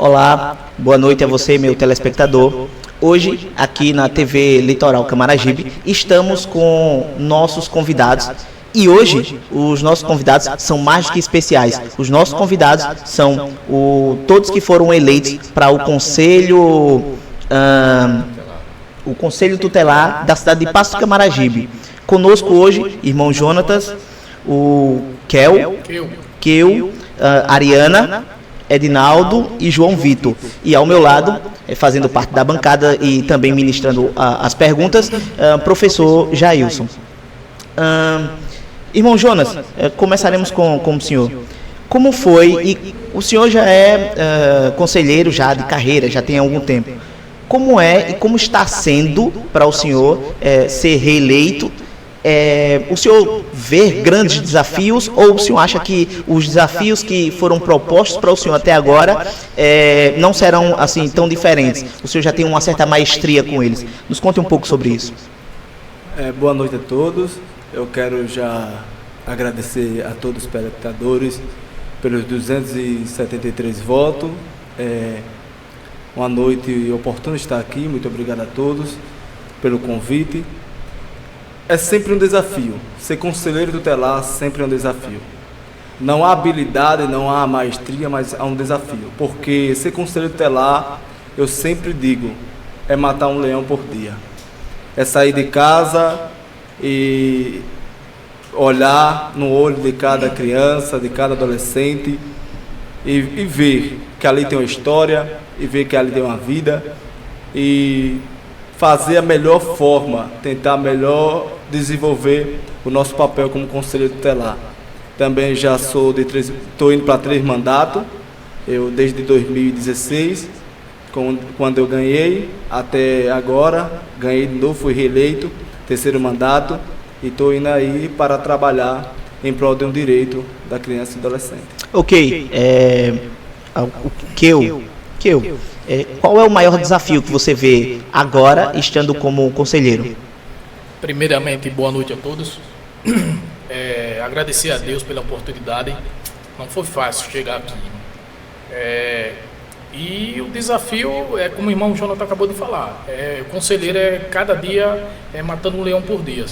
Olá, boa noite a você, meu telespectador. Hoje, aqui na TV Litoral Camaragibe, estamos com nossos convidados. E hoje, os nossos convidados são mais que especiais. Os nossos convidados são todos que foram eleitos para o Conselho Tutelar da cidade de Passo Camaragibe. Conosco hoje, irmão Jonatas, o Keu, Ariana, Edinaldo e João Vitor. E ao meu lado, fazendo parte da bancada e também ministrando as perguntas, professor Jailson. Irmão Jonas, começaremos com o senhor. Como foi, e o senhor já é conselheiro já de carreira, já tem algum tempo. Como é e como está sendo para o senhor ser reeleito? O senhor vê grandes desafios ou o senhor acha que os desafios que foram propostos para o senhor até agora não serão assim tão diferentes? O senhor já tem uma certa maestria com eles. Nos conte um pouco sobre isso. Boa noite a todos. Eu quero já agradecer a todos os espectadores pelos 273 votos. Uma noite oportuna estar aqui. Muito obrigado a todos pelo convite. É sempre um desafio. Ser conselheiro tutelar sempre é um desafio. Não há habilidade, não há maestria, mas há um desafio. Porque ser conselheiro tutelar, eu sempre digo, é matar um leão por dia. É sair de casa e olhar no olho de cada criança, de cada adolescente e ver que ali tem uma história, e ver que ali tem uma vida e fazer a melhor forma, tentar melhor desenvolver o nosso papel como conselheiro tutelar. Também já estou indo para 3 mandatos, eu desde 2016, quando eu ganhei, até agora, ganhei de novo, fui reeleito, 3º mandato, e estou indo aí para trabalhar em prol de um direito da criança e adolescente. Ok, qual é o maior desafio que você vê agora, estando como conselheiro? Primeiramente, boa noite a todos. Agradecer a Deus pela oportunidade. Não foi fácil chegar aqui. E o desafio é como o irmão Jonathan acabou de falar. O conselheiro cada dia matando um leão por dia.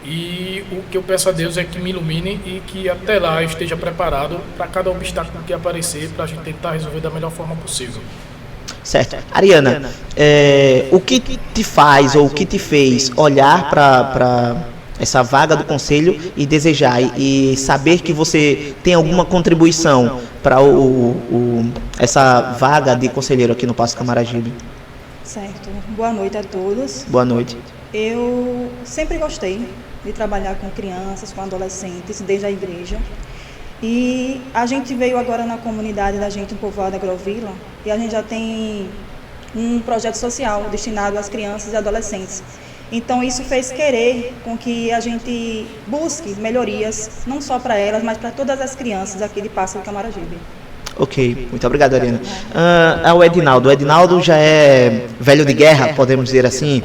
E o que eu peço a Deus é que me ilumine e que até lá eu esteja preparado para cada obstáculo que aparecer, para a gente tentar resolver da melhor forma possível. Certo. Ariana, o que te faz ou o que te fez olhar para essa vaga do conselho e desejar e saber que você tem alguma contribuição para essa vaga de conselheiro aqui no Passo Camaragibe? Certo. Boa noite a todos. Boa noite. Eu sempre gostei de trabalhar com crianças, com adolescentes, desde a igreja. E a gente veio agora na comunidade da gente, em Povoado Agrovila, e a gente já tem um projeto social destinado às crianças e adolescentes. Então isso fez querer com que a gente busque melhorias, não só para elas, mas para todas as crianças aqui de Passo Camaragibe. Ok, muito obrigado, Ariana. O Edinaldo. O Edinaldo já é velho de guerra, podemos dizer assim.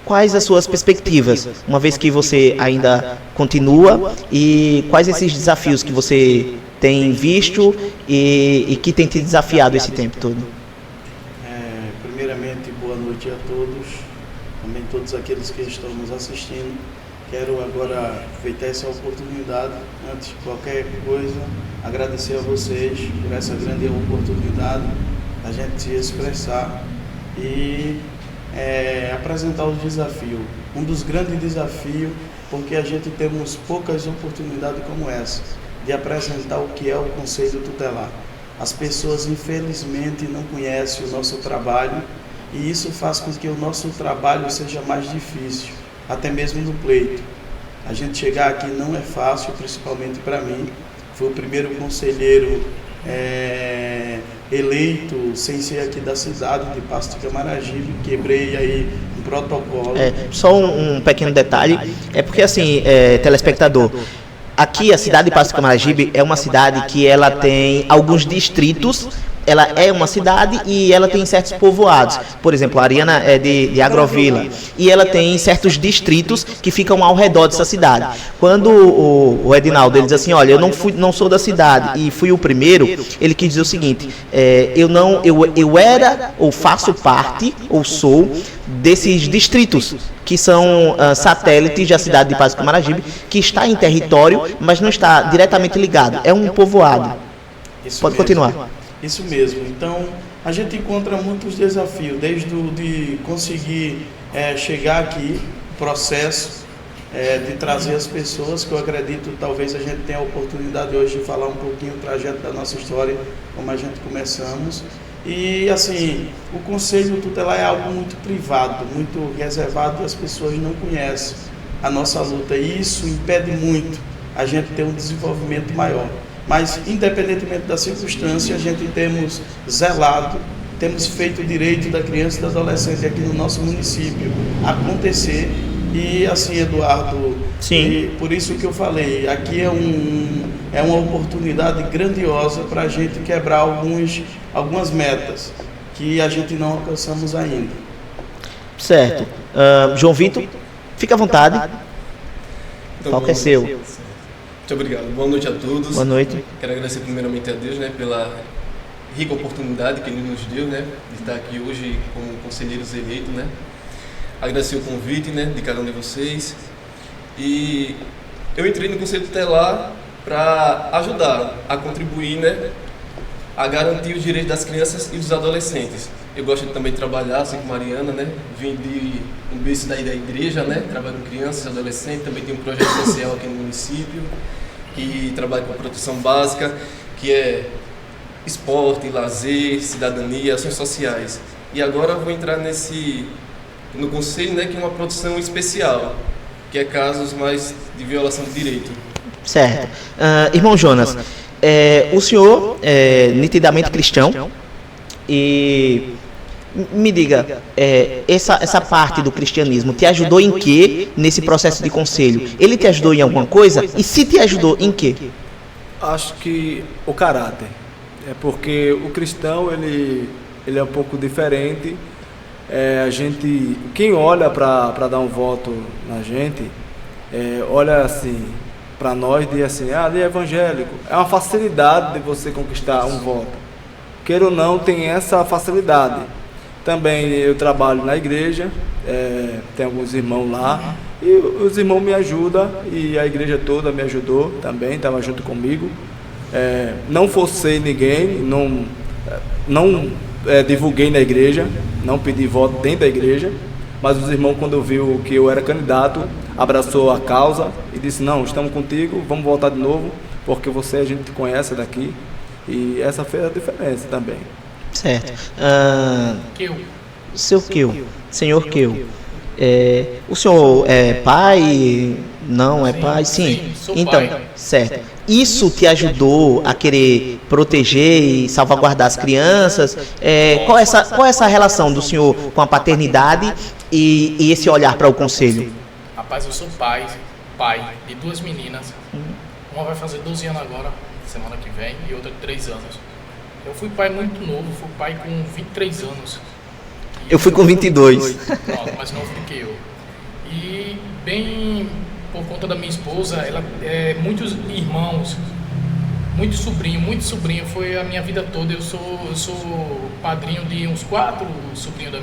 Quais as suas perspectivas, uma vez que você ainda continua, e quais esses desafios que você tem visto e que tem te desafiado esse tempo todo? Primeiramente, boa noite a todos, também todos aqueles que estão nos assistindo. Quero agora aproveitar essa oportunidade, antes de qualquer coisa, agradecer a vocês por essa grande oportunidade, a gente se expressar e apresentar os desafios. Um dos grandes desafios, porque a gente temos poucas oportunidades como essa, de apresentar o que é o Conselho Tutelar. As pessoas, infelizmente, não conhecem o nosso trabalho e isso faz com que o nosso trabalho seja mais difícil, até mesmo no pleito. A gente chegar aqui não é fácil, principalmente para mim. Fui o primeiro conselheiro eleito sem ser aqui da cidade de Passo Camaragibe, quebrei aí um protocolo. Só um pequeno detalhe, porque assim, telespectador, aqui a cidade de Passo Camaragibe é uma cidade que ela tem alguns distritos ela é uma cidade e ela tem certos povoados. Por exemplo, a Ariana é de Agrovila e ela tem certos distritos que ficam ao redor dessa cidade. Quando o Edinaldo ele diz assim, olha, eu não sou da cidade e fui o primeiro, ele quis dizer o seguinte, eu era ou faço parte ou sou desses distritos que são satélites da cidade de Paz do Camaragibe, que está em território, mas não está diretamente ligado. É um povoado. Isso Pode mesmo. continuar. Isso mesmo. Então, a gente encontra muitos desafios, desde de conseguir chegar aqui, processo de trazer as pessoas, que eu acredito, talvez a gente tenha a oportunidade hoje de falar um pouquinho do trajeto da nossa história, como a gente começamos. E, assim, o Conselho Tutelar é algo muito privado, muito reservado, as pessoas não conhecem a nossa luta, e isso impede muito a gente ter um desenvolvimento maior. Mas, independentemente da circunstância, a gente temos zelado, temos feito o direito da criança e do adolescente aqui no nosso município acontecer. E assim, Eduardo, e por isso que eu falei, aqui é uma oportunidade grandiosa para a gente quebrar algumas metas que a gente não alcançamos ainda. Certo. João Vitor, fica à vontade. Então, Palco é seu. Muito obrigado. Boa noite a todos. Boa noite. Quero agradecer primeiramente a Deus, né, pela rica oportunidade que Ele nos deu, né, de estar aqui hoje como conselheiros eleitos, né. Agradecer o convite, né, de cada um de vocês. E eu entrei no Conselho Tutelar para ajudar a contribuir, né, a garantir os direitos das crianças e dos adolescentes. Eu gosto também de trabalhar, assim como a Mariana, né, vim de um berço daí da igreja, né, trabalho com crianças e adolescentes, também tenho um projeto social aqui no município, que trabalha com proteção básica, que é esporte, lazer, cidadania, ações sociais. E agora eu vou entrar no conselho, né, que é uma produção especial, que é casos mais de violação de direito. Certo. Irmão Jonas, o senhor é nitidamente cristão e me diga, essa parte do cristianismo te ajudou em quê nesse processo de conselho? Ele te ajudou em alguma coisa? E se te ajudou, em quê? Acho que o caráter. É porque o cristão, ele é um pouco diferente. Quem olha para dar um voto na gente, olha assim, para nós e diz assim, ali é evangélico. É uma facilidade de você conquistar um voto. Queira ou não, tem essa facilidade. Também eu trabalho na igreja, tem alguns irmãos lá, e os irmãos me ajudam, e a igreja toda me ajudou também, estava junto comigo. Não forcei ninguém, não divulguei na igreja, não pedi voto dentro da igreja, mas os irmãos, quando viu que eu era candidato, abraçou a causa e disse, não, estamos contigo, vamos votar de novo, porque a gente conhece daqui, e essa fez a diferença também. Certo. Senhor Keu, o senhor é pai? Não é pai? Sim. Sou então, pai. certo. Isso te ajudou a querer proteger e salvaguardar as crianças? Qual é essa relação do senhor com a paternidade e esse olhar para o conselho? Rapaz, eu sou pai de 2 meninas. Uma vai fazer 12 anos agora, semana que vem, e outra de 3 anos. Eu fui pai muito novo, fui pai com 23 anos. Eu fui com 22. Pronto, mas não fiquei eu. E bem por conta da minha esposa, ela muitos irmãos, muito sobrinho, foi a minha vida toda. Eu sou padrinho de uns 4 sobrinhos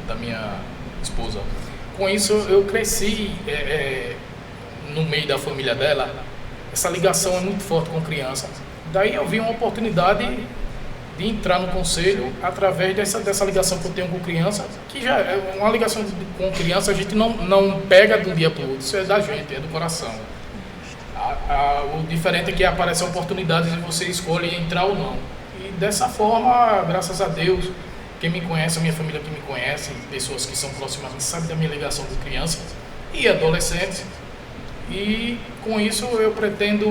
da minha esposa. Com isso eu cresci no meio da família dela. Essa ligação é muito forte com criança. Daí eu vi uma oportunidade de entrar no conselho através dessa ligação que eu tenho com criança, que já é uma ligação com criança, a gente não pega de um dia para o outro, isso é da gente, é do coração. O diferente é que aparecem oportunidades e você escolhe entrar ou não. E dessa forma, graças a Deus, quem me conhece, a minha família que me conhece, pessoas que são próximas, sabem da minha ligação com crianças e adolescentes. E com isso eu pretendo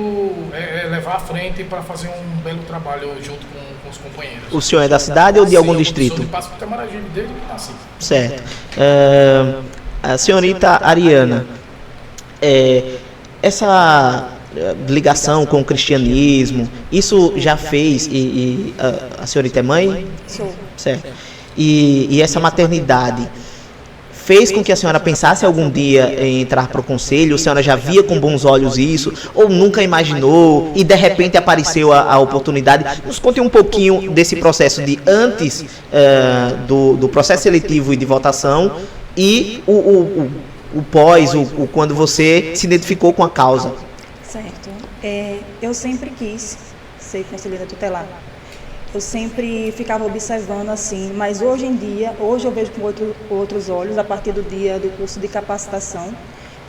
levar à frente para fazer um belo trabalho junto com os companheiros. O senhor é da cidade ou de algum distrito? Eu passo por Camaragibe desde que nasci. Certo. A senhorita Ariana, ligação com o cristianismo? Isso já fez, e a senhorita é mãe? Sou. Certo. E essa maternidade fez com que a senhora pensasse algum dia em entrar para o conselho? A senhora já via com bons olhos isso? Ou nunca imaginou e de repente apareceu a oportunidade? Nos conte um pouquinho desse processo de antes do processo seletivo e de votação e o pós, quando você se identificou com a causa. Certo. Eu sempre quis ser conselheira tutelar. Eu sempre ficava observando assim, mas hoje em dia, hoje eu vejo com outros olhos, a partir do dia do curso de capacitação,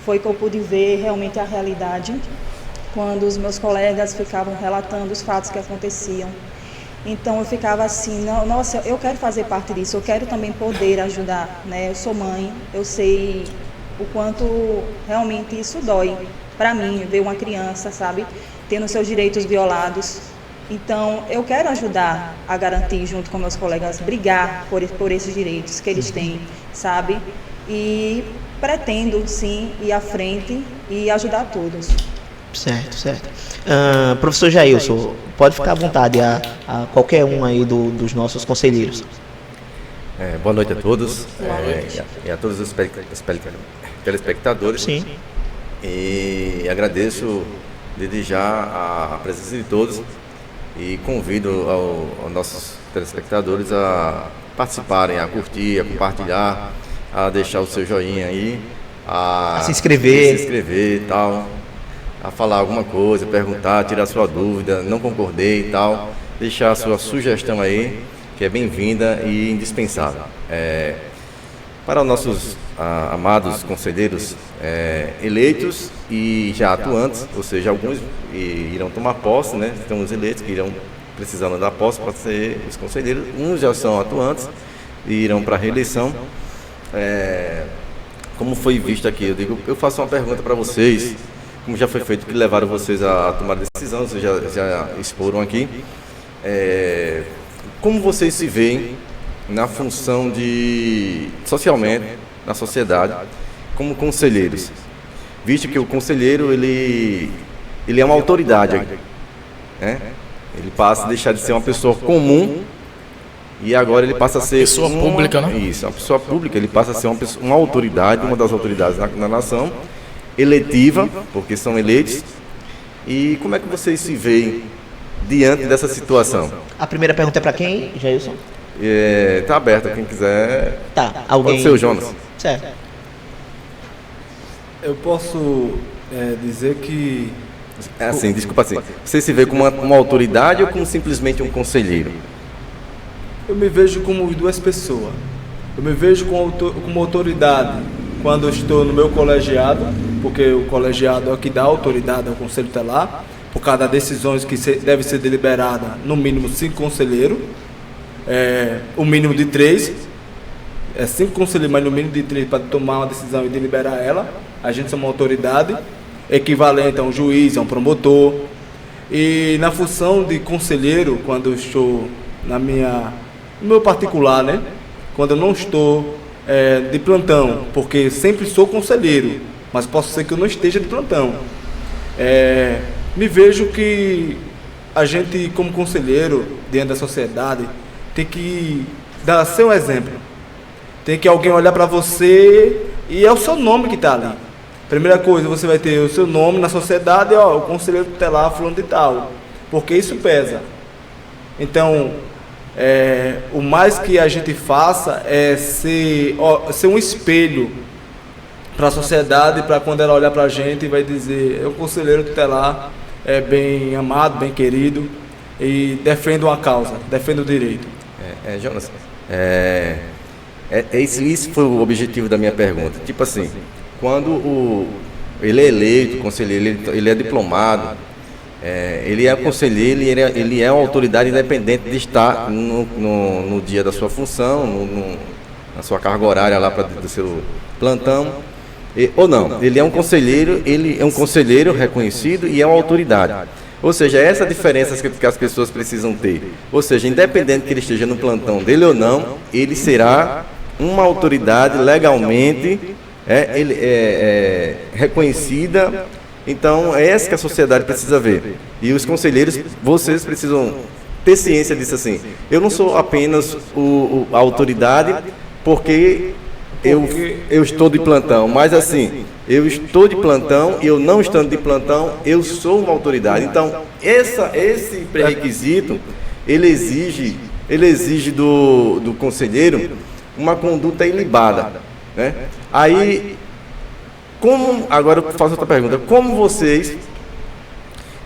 foi que eu pude ver realmente a realidade, quando os meus colegas ficavam relatando os fatos que aconteciam. Então eu ficava assim, nossa, eu quero fazer parte disso, eu quero também poder ajudar, né? Eu sou mãe, eu sei o quanto realmente isso dói para mim, ver uma criança, sabe, tendo seus direitos violados. Então, eu quero ajudar a garantir, junto com meus colegas, brigar por esses direitos que eles têm, sabe? E pretendo, sim, ir à frente e ajudar todos. Certo. Professor Jailson, pode ficar à vontade a qualquer um aí dos nossos conselheiros. Boa noite a todos. Boa noite. E a todos os telespectadores. Sim. E agradeço desde já a presença de todos. E convido aos nossos telespectadores a participarem, a curtir, a compartilhar, a deixar o seu joinha aí, a se inscrever e tal, a falar alguma coisa, perguntar, tirar sua dúvida, não concordei e tal, deixar a sua sugestão aí, que é bem-vinda e indispensável. Para os nossos amados conselheiros eleitos e já atuantes, ou seja, alguns irão tomar posse, né? Então os eleitos que irão precisando da posse para ser os conselheiros, uns já são atuantes e irão para a reeleição. Como foi visto aqui, eu faço uma pergunta para vocês, como já foi feito, que levaram vocês a tomar decisão, vocês já exporam aqui. Como vocês se veem na função socialmente, na sociedade, como conselheiros? Visto que o conselheiro, ele é uma autoridade, né? Ele passa a deixar de ser uma pessoa comum e agora ele passa a ser pessoa pública, né? Isso, uma pessoa pública, ele passa a ser uma autoridade, uma das autoridades na nação, eletiva, porque são eleitos. E como é que vocês se veem diante dessa situação? A primeira pergunta é para quem, Jailson? Está aberto, quem quiser. Tá, alguém. Pode ser o Jonas. Certo. Eu posso dizer que... Desculpa assim. Você se vê como uma autoridade ou como simplesmente um conselheiro? Eu me vejo como duas pessoas. Eu me vejo como autoridade quando eu estou no meu colegiado, porque o colegiado é o que dá autoridade ao Conselho Tutelar, por causa das decisões que devem ser deliberadas, no mínimo 5 conselheiros, o mínimo de 3, 5 conselheiros, mas no mínimo de 3 para tomar uma decisão e deliberar ela. A gente é uma autoridade equivalente a um juiz, a um promotor. E na função de conselheiro, quando eu estou no meu particular, né? Quando eu não estou de plantão, porque sempre sou conselheiro, mas posso ser que eu não esteja de plantão. Me vejo que a gente, como conselheiro, dentro da sociedade, tem que dar seu exemplo. Tem que alguém olhar para você e é o seu nome que está ali. Primeira coisa, você vai ter o seu nome na sociedade, o conselheiro tutelar fulano de tal, porque isso pesa. Então, o mais que a gente faça é ser um espelho para a sociedade, para quando ela olhar para a gente vai dizer, o conselheiro tutelar é bem amado, bem querido e defende uma causa, defende o direito. Jonas, esse foi o objetivo da minha pergunta. Tipo assim, quando ele é eleito, conselheiro, ele é diplomado, ele é conselheiro, ele é uma autoridade independente de estar no dia da sua função, na sua carga horária lá do seu plantão, ou não. Ele é um conselheiro reconhecido e é uma autoridade. Ou seja, essa diferença que as pessoas precisam ter. Ou seja, independente que ele esteja no plantão dele ou não, ele será uma autoridade legalmente reconhecida Então, é essa que a sociedade precisa ver. E os conselheiros, vocês precisam ter ciência disso assim. Eu não sou apenas a autoridade porque eu estou de plantão, mas assim, eu estou de plantão e eu não estando de plantão, eu sou uma autoridade. Então, esse pré-requisito, ele exige do conselheiro uma conduta ilibada, né? Aí, agora eu faço outra pergunta, como vocês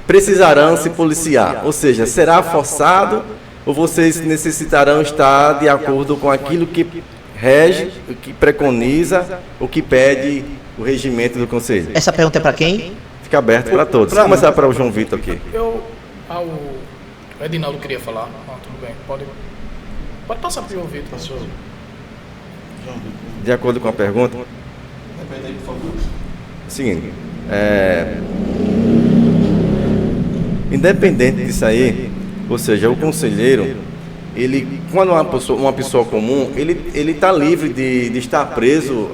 precisarão se policiar? Ou seja, será forçado ou vocês necessitarão estar de acordo com aquilo que rege, o que preconiza, o que pede o regimento do conselho? Essa pergunta é para quem? Fica aberto para todos. Vamos começar para o João Vitor aqui. O Edinaldo queria falar. Tudo bem. Pode passar para o João Vitor. De acordo com a pergunta. Repete aí, por favor. Seguinte, independente disso aí, ou seja, o conselheiro, ele, quando uma pessoa comum, ele está livre de estar preso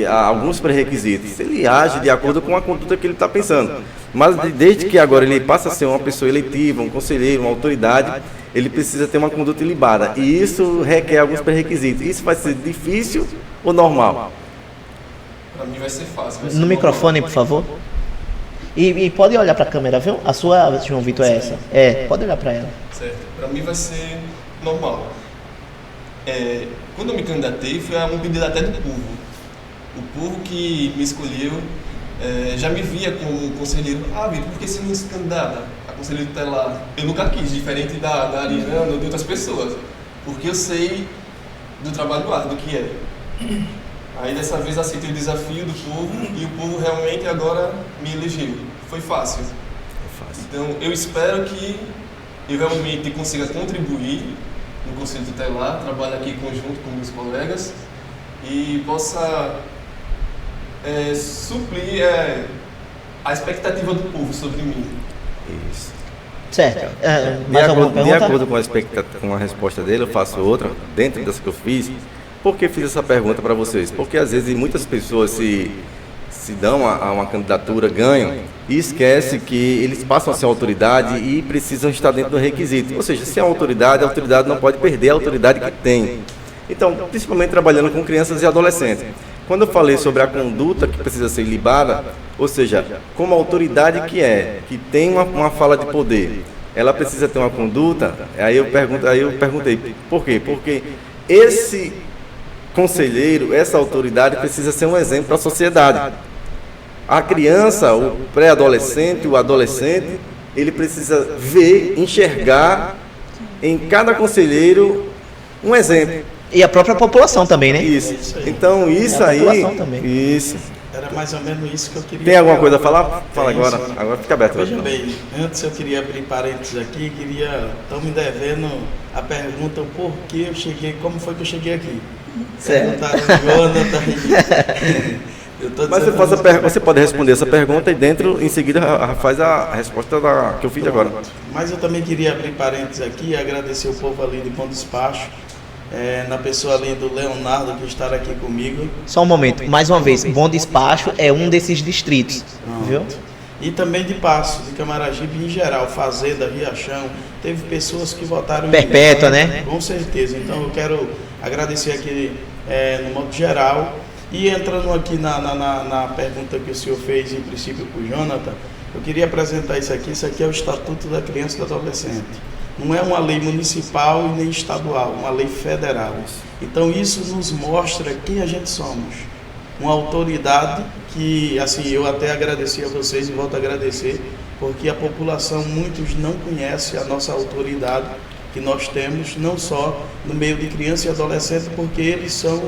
a alguns pré-requisitos. Ele age de acordo com a conduta que ele está pensando. Mas desde que agora ele passa a ser uma pessoa eletiva, um conselheiro, uma autoridade, ele precisa ter uma conduta ilibada. E isso requer alguns pré-requisitos. Isso vai ser difícil ou normal? Para mim vai ser fácil. No microfone, por favor. E pode olhar para a câmera, viu? A sua, João Vitor, é essa. Pode olhar para ela. Certo. Para mim vai ser normal. Quando eu me candidatei, foi um pedido até do povo. O povo que me escolheu já me via como conselheiro. Vitor, por que você não se candidata a conselheiro tutelar? Eu nunca quis, diferente da Ariana ou de outras pessoas. Porque eu sei do trabalho árduo que é. Aí dessa vez aceitei o desafio do povo e o povo realmente agora me elegeu. Foi fácil. Então eu espero que eu realmente consiga contribuir no Conselho Tutelar, trabalho aqui conjunto com meus colegas e possa suprir a expectativa do povo sobre mim. Isso. Certo. Mais alguma pergunta? De acordo com a resposta dele, eu faço outra, dentro dessa que eu fiz. Por que fiz essa pergunta para vocês? Porque às vezes muitas pessoas se dão a uma candidatura, ganham e esquecem que eles passam a ser autoridade e precisam estar dentro do requisito. Ou seja, se é uma autoridade, a autoridade não pode perder a autoridade que tem. Então, principalmente trabalhando com crianças e adolescentes. Quando eu falei sobre a conduta que precisa ser ilibada, ou seja, como a autoridade que tem uma fala de poder, ela precisa ter uma conduta, aí eu perguntei, por quê? Porque esse conselheiro, essa autoridade precisa ser um exemplo para a sociedade. A criança, o pré-adolescente, o adolescente, ele precisa ver, enxergar em cada conselheiro um exemplo. E a própria população também, né? Isso. Então, isso aí. Isso. Era mais ou menos isso que eu queria. Tem alguma coisa a falar? Fala agora. Agora fica aberto. Veja bem, antes eu queria abrir parênteses aqui, estão me devendo a pergunta o porquê eu cheguei, como foi que eu cheguei aqui. Certo. Mas você pode responder essa pergunta e em seguida faz a resposta que eu fiz agora. Mas eu também queria abrir parênteses aqui e agradecer o povo ali de Bom Despacho, na pessoa ali do Leonardo que está aqui comigo. Só um momento, mais uma vez, Bom Despacho é um desses distritos, viu? E também de Passo, de Camaragibe em geral, Fazenda, Riachão, teve pessoas que votaram Perpétua, né? Com certeza, então eu quero agradecer aqui no modo geral. E entrando aqui na pergunta que o senhor fez em princípio para o Jonathan, eu queria apresentar isso aqui é o Estatuto da Criança e do Adolescente. Não é uma lei municipal e nem estadual, uma lei federal. Então isso nos mostra quem a gente somos. Uma autoridade que, assim, eu até agradeci a vocês e volto a agradecer, porque a população, muitos não conhecem a nossa autoridade que nós temos, não só no meio de criança e adolescente, porque eles são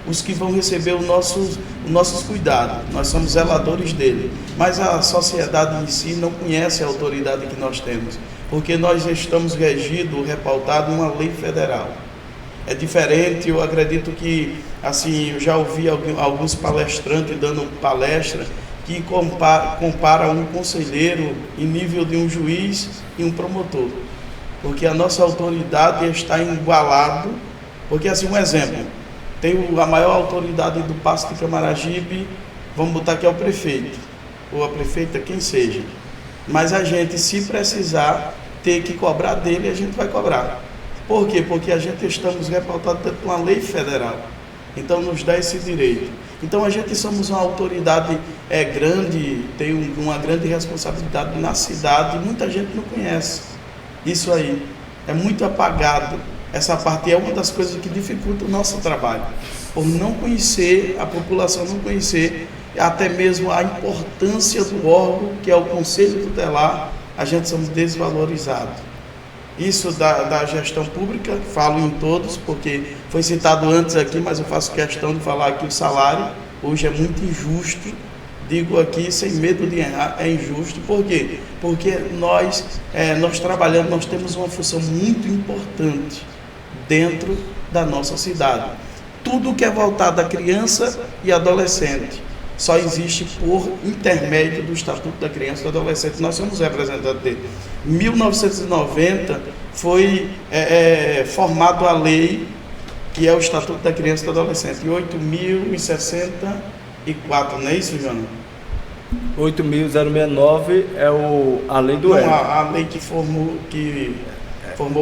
os que vão receber os nossos cuidados, nós somos zeladores dele, mas a sociedade em si não conhece a autoridade que nós temos, porque nós estamos regidos, repautados em uma lei federal. É diferente, eu acredito que, assim, eu já ouvi alguns palestrantes dando palestra que compara um conselheiro em nível de um juiz e um promotor, porque a nossa autoridade está igualado, porque assim, um exemplo, tem a maior autoridade do Passo de Camaragibe, vamos botar que é o prefeito. ou a prefeita, quem seja. Mas a gente, se precisar ter que cobrar dele, a gente vai cobrar. Por quê? Porque a gente estamos reportados por uma lei federal. Então nos dá esse direito. Então a gente somos uma autoridade grande, tem uma grande responsabilidade na cidade, e muita gente não conhece. Isso aí é muito apagado. Essa parte é uma das coisas que dificulta o nosso trabalho. Por não conhecer, a população não conhecer, até mesmo a importância do órgão, que é o Conselho Tutelar, a gente somos desvalorizados. Isso da gestão pública, falo em todos, porque foi citado antes aqui, mas eu faço questão de falar que o salário hoje é muito injusto. Digo aqui sem medo de errar, é injusto. Por quê? Porque nós trabalhamos, nós temos uma função muito importante dentro da nossa cidade. Tudo que é voltado à criança e adolescente só existe por intermédio do Estatuto da Criança e do Adolescente. Nós somos representantes dele. Em 1990 foi formado a lei que é o Estatuto da Criança e do Adolescente, em 8.064, não é isso, João? 8.069 é a lei do ECA. A lei que formou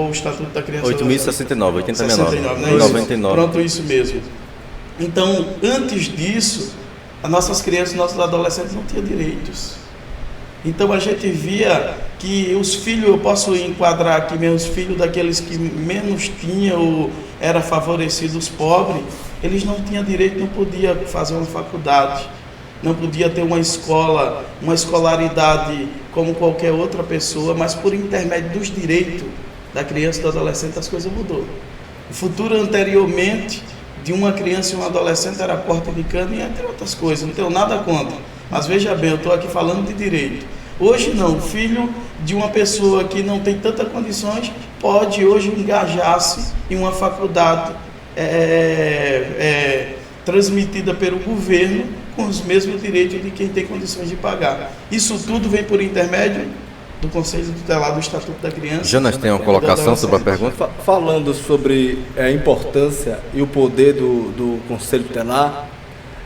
o Estatuto da Criança e do Adolescente. 8.069, 89. Não é isso? 99. Pronto, isso mesmo. Então, antes disso, as nossas crianças e nossos adolescentes não tinham direitos. Então a gente via que os filhos, eu posso enquadrar aqui meus filhos daqueles que menos tinham ou eram favorecidos, pobres, eles não tinham direito, não podiam fazer uma faculdade, não podia ter uma escola, uma escolaridade como qualquer outra pessoa, mas por intermédio dos direitos da criança e do adolescente as coisas mudou. O futuro anteriormente de uma criança e um adolescente era porta de cana e entre outras coisas, não tenho nada contra. Mas veja bem, eu estou aqui falando de direito. Hoje não, o filho de uma pessoa que não tem tantas condições pode hoje engajar-se em uma faculdade transmitida pelo governo com os mesmos direitos de quem tem condições de pagar. Isso tudo vem por intermédio do Conselho Tutelar do Estatuto da Criança. Jonas tem uma colocação sobre a pergunta? Falando sobre a importância e o poder do Conselho Tutelar,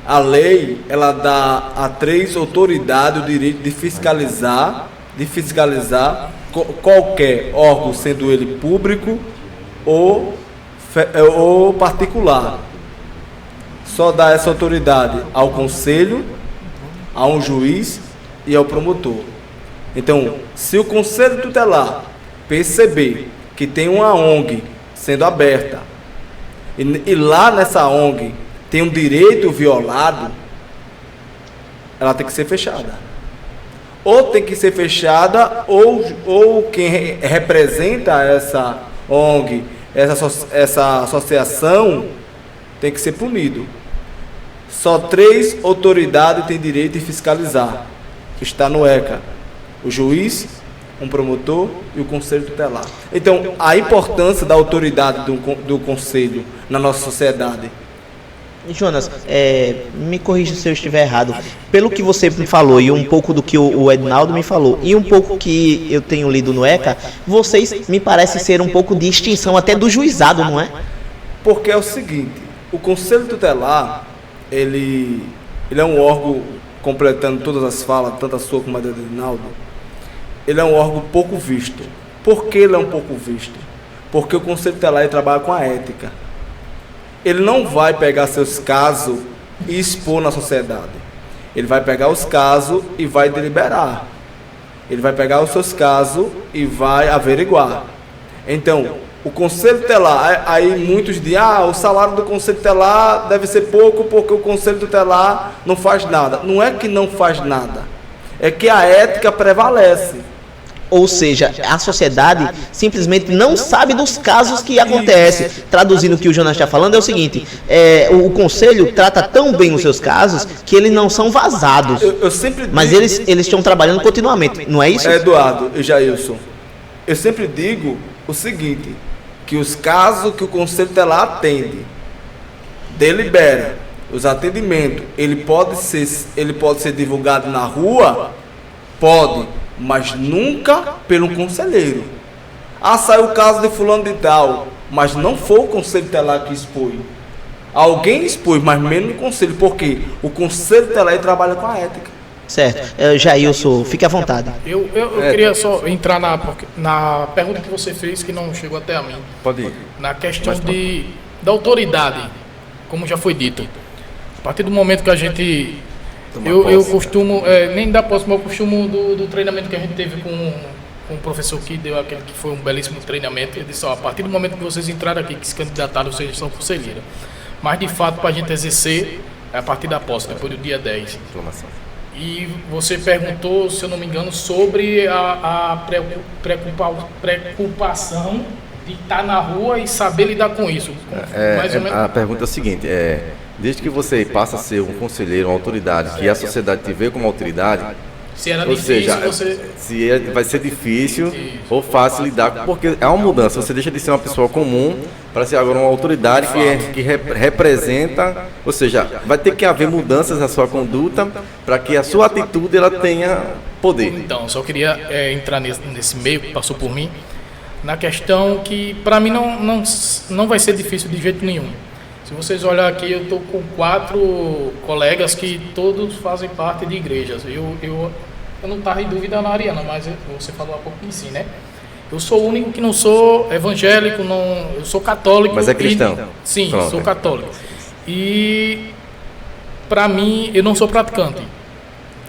a lei, ela dá a 3 autoridades o direito de fiscalizar qualquer órgão, sendo ele público ou particular. Só dá essa autoridade ao conselho, a um juiz e ao promotor. Então, se o Conselho Tutelar perceber que tem uma ONG sendo aberta e lá nessa ONG tem um direito violado, ela tem que ser fechada. Ou tem que ser fechada, ou quem representa essa ONG, essa associação, tem que ser punido. Só 3 autoridades têm direito de fiscalizar. Está no ECA: o juiz, um promotor e o Conselho Tutelar. Então, a importância da autoridade do Conselho na nossa sociedade. Jonas, me corrija se eu estiver errado. Pelo que você me falou e um pouco do que o Ednaldo me falou e um pouco que eu tenho lido no ECA, vocês me parecem ser um pouco de extinção até do juizado, não é? Porque é o seguinte, o Conselho Tutelar, ele é um órgão, completando todas as falas, tanto a sua como a do Ednaldo, ele é um órgão pouco visto. Por que ele é um pouco visto? Porque o Conselho Tutelar trabalha com a ética. Ele não vai pegar seus casos e expor na sociedade. Ele vai pegar os casos e vai deliberar. Ele vai pegar os seus casos e vai averiguar. Então, o Conselho Tutelar, aí muitos dizem, o salário do Conselho Tutelar deve ser pouco porque o Conselho Tutelar não faz nada. Não é que não faz nada, é que a ética prevalece. Ou seja, a sociedade simplesmente não sabe dos casos que acontecem. Traduzindo o que o Jonas está falando, é o seguinte: o Conselho trata tão bem os seus casos que eles não são vazados. Eu sempre digo, mas eles estão trabalhando continuamente, não é isso? Eduardo e Jailson, eu sempre digo o seguinte, que os casos que o Conselho Tutelar atende, delibera, os atendimentos, ele pode ser divulgado na rua? Pode. Mas nunca pelo conselheiro. Saiu o caso de fulano de tal, mas não foi o Conselho Tutelar que expôs. Alguém expôs, mas menos o conselho. Por quê? O Conselho Tutelar trabalha com a ética. Certo. Jailson, fique à vontade. Eu queria só entrar na pergunta que você fez, que não chegou até a mim. Pode ir. Na questão da autoridade, como já foi dito. A partir do momento que a gente... Eu costumo, nem da posse, mas eu costumo do treinamento que a gente teve com o professor que deu aquele que foi um belíssimo treinamento. Ele disse, a partir do momento que vocês entraram aqui, que se candidataram, vocês são conselheiros. Mas, de fato, para a gente exercer, é a partir da posse, depois do dia 10. E você perguntou, se eu não me engano, sobre a preocupação de estar na rua e saber lidar com isso. Mais ou menos. A pergunta é a seguinte, desde que você passa a ser um conselheiro, uma autoridade, que a sociedade te vê como autoridade, se era ou difícil, seja, vai ser difícil ou fácil lidar, porque é uma mudança, você deixa de ser uma pessoa comum para ser agora uma autoridade que representa, ou seja, vai ter que haver mudanças na sua conduta para que a sua atitude ela tenha poder. Então, só queria entrar nesse meio que passou por mim, na questão que para mim não vai ser difícil de jeito nenhum. Se vocês olharem aqui, eu estou com 4 colegas que todos fazem parte de igrejas. Eu não estava em dúvida na Ariana, mas você falou há pouco em si, né? Eu sou o único que não sou evangélico, eu sou católico. Mas é cristão? Sim, pronto. Sou católico. E para mim, eu não sou praticante.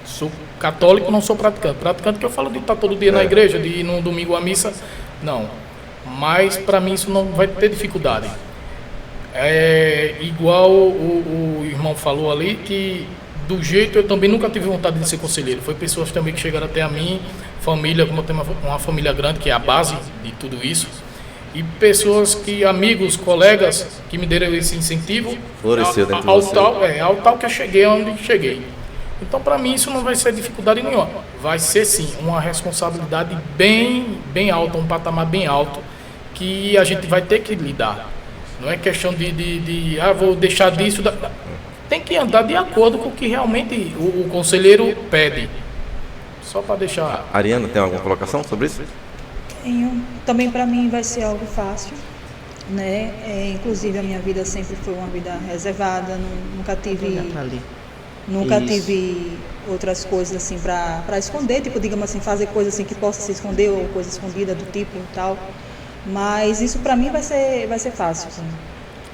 Sou católico, não sou praticante. Praticante que eu falo de estar todo dia na igreja, de ir no domingo à missa, não. Mas para mim isso não vai ter dificuldade. Igual o irmão falou ali, que do jeito eu também nunca tive vontade de ser conselheiro. Foi pessoas também que chegaram até a mim, família, como eu tenho uma família grande, que é a base de tudo isso, e pessoas amigos, colegas, que me deram esse incentivo ao tal que eu cheguei onde cheguei. Então, para mim, isso não vai ser dificuldade nenhuma. Vai ser, sim, uma responsabilidade bem alta, um patamar bem alto, que a gente vai ter que lidar. Não é questão de vou deixar disso. Tem que andar de acordo com o que realmente o conselheiro pede. Só para deixar... Ariana, tem alguma colocação sobre isso? Também para mim vai ser algo fácil, né? Inclusive a minha vida sempre foi uma vida reservada, nunca tive outras coisas assim para esconder, tipo, digamos assim, fazer coisas assim que possa se esconder ou coisa escondida do tipo e tal. Mas isso para mim vai ser fácil. Sim.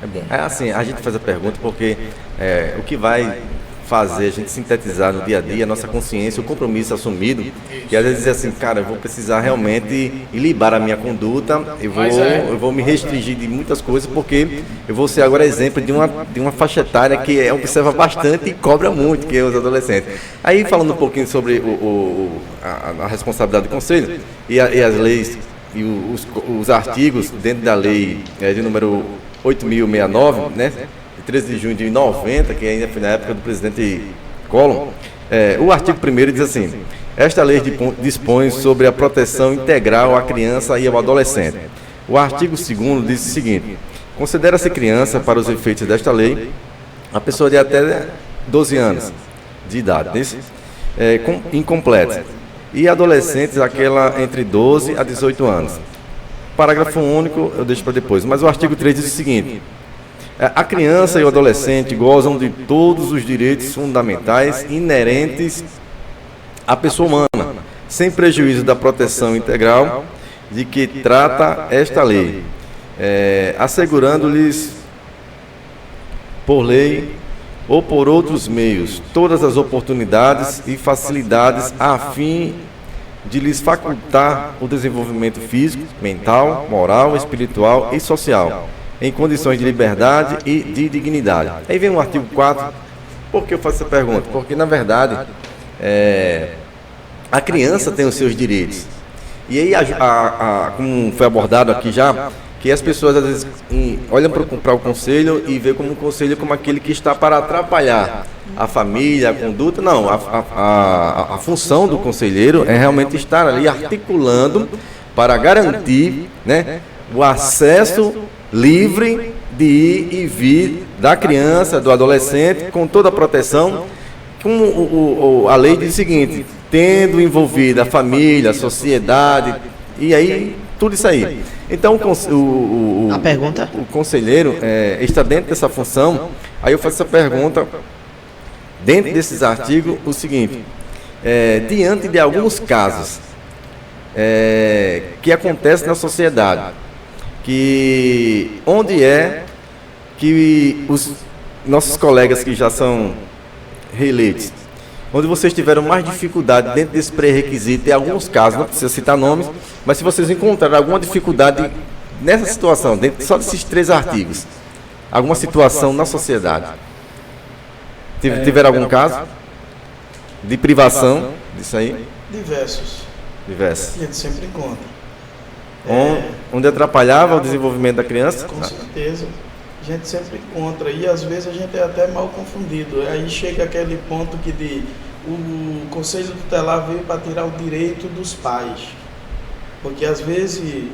É bom. Assim, a gente faz a pergunta porque o que vai fazer a gente sintetizar no dia a dia a nossa consciência, o compromisso assumido, que às vezes dizer assim, cara, eu vou precisar realmente ilibar a minha conduta, eu vou me restringir de muitas coisas, porque eu vou ser agora exemplo de uma faixa etária que observa bastante e cobra muito, que é os adolescentes. Aí, falando um pouquinho sobre a responsabilidade do conselho e as leis e os artigos dentro da lei de número 8.069, né, de 13 de junho de 90, que ainda foi na época do presidente Collor, o artigo 1º diz assim: esta lei dispõe sobre a proteção integral à criança e ao adolescente. O artigo 2º diz o seguinte: considera-se criança, para os efeitos desta lei, a pessoa de até 12 anos de idade, incompleta, e adolescentes, aquela entre 12 a 18 anos. Parágrafo único, eu deixo para depois, mas o artigo 3 diz o seguinte: a criança e o adolescente gozam de todos os direitos fundamentais inerentes à pessoa humana, sem prejuízo da proteção integral de que trata esta lei, assegurando-lhes por lei ou por outros meios todas as oportunidades e facilidades a fim de lhes facultar o desenvolvimento físico, mental, moral, espiritual e social, em condições de liberdade e de dignidade. Aí vem o artigo 4. Por que eu faço essa pergunta? Porque, na verdade, a criança tem os seus direitos. E aí, como foi abordado aqui já, que as pessoas às vezes olham para o conselho e veem como um conselho como aquele que está para atrapalhar a família, a conduta. Não, a função do conselheiro é realmente estar ali articulando para garantir, né, o acesso livre de ir e vir da criança, do adolescente, com toda a proteção. Como a lei diz o seguinte: tendo envolvida a família, a sociedade, e aí tudo isso aí. Então a pergunta? O conselheiro está dentro dessa função. Aí eu faço essa pergunta, dentro desses artigos, o seguinte: diante de alguns casos que acontecem na sociedade, onde é que os nossos colegas que já são reeleitos, onde vocês tiveram mais dificuldade dentro desse pré-requisito, em alguns casos, não precisa citar nomes, mas se vocês encontraram alguma dificuldade nessa situação, dentro só desses 3 artigos, alguma situação na sociedade, tiveram algum caso de privação disso aí? Diversos. Diversos. A gente sempre encontra. Onde atrapalhava o desenvolvimento da criança? Com certeza. A gente sempre encontra. E às vezes a gente é até mal confundido. Aí chega aquele ponto que o Conselho Tutelar veio para tirar o direito dos pais. Porque às vezes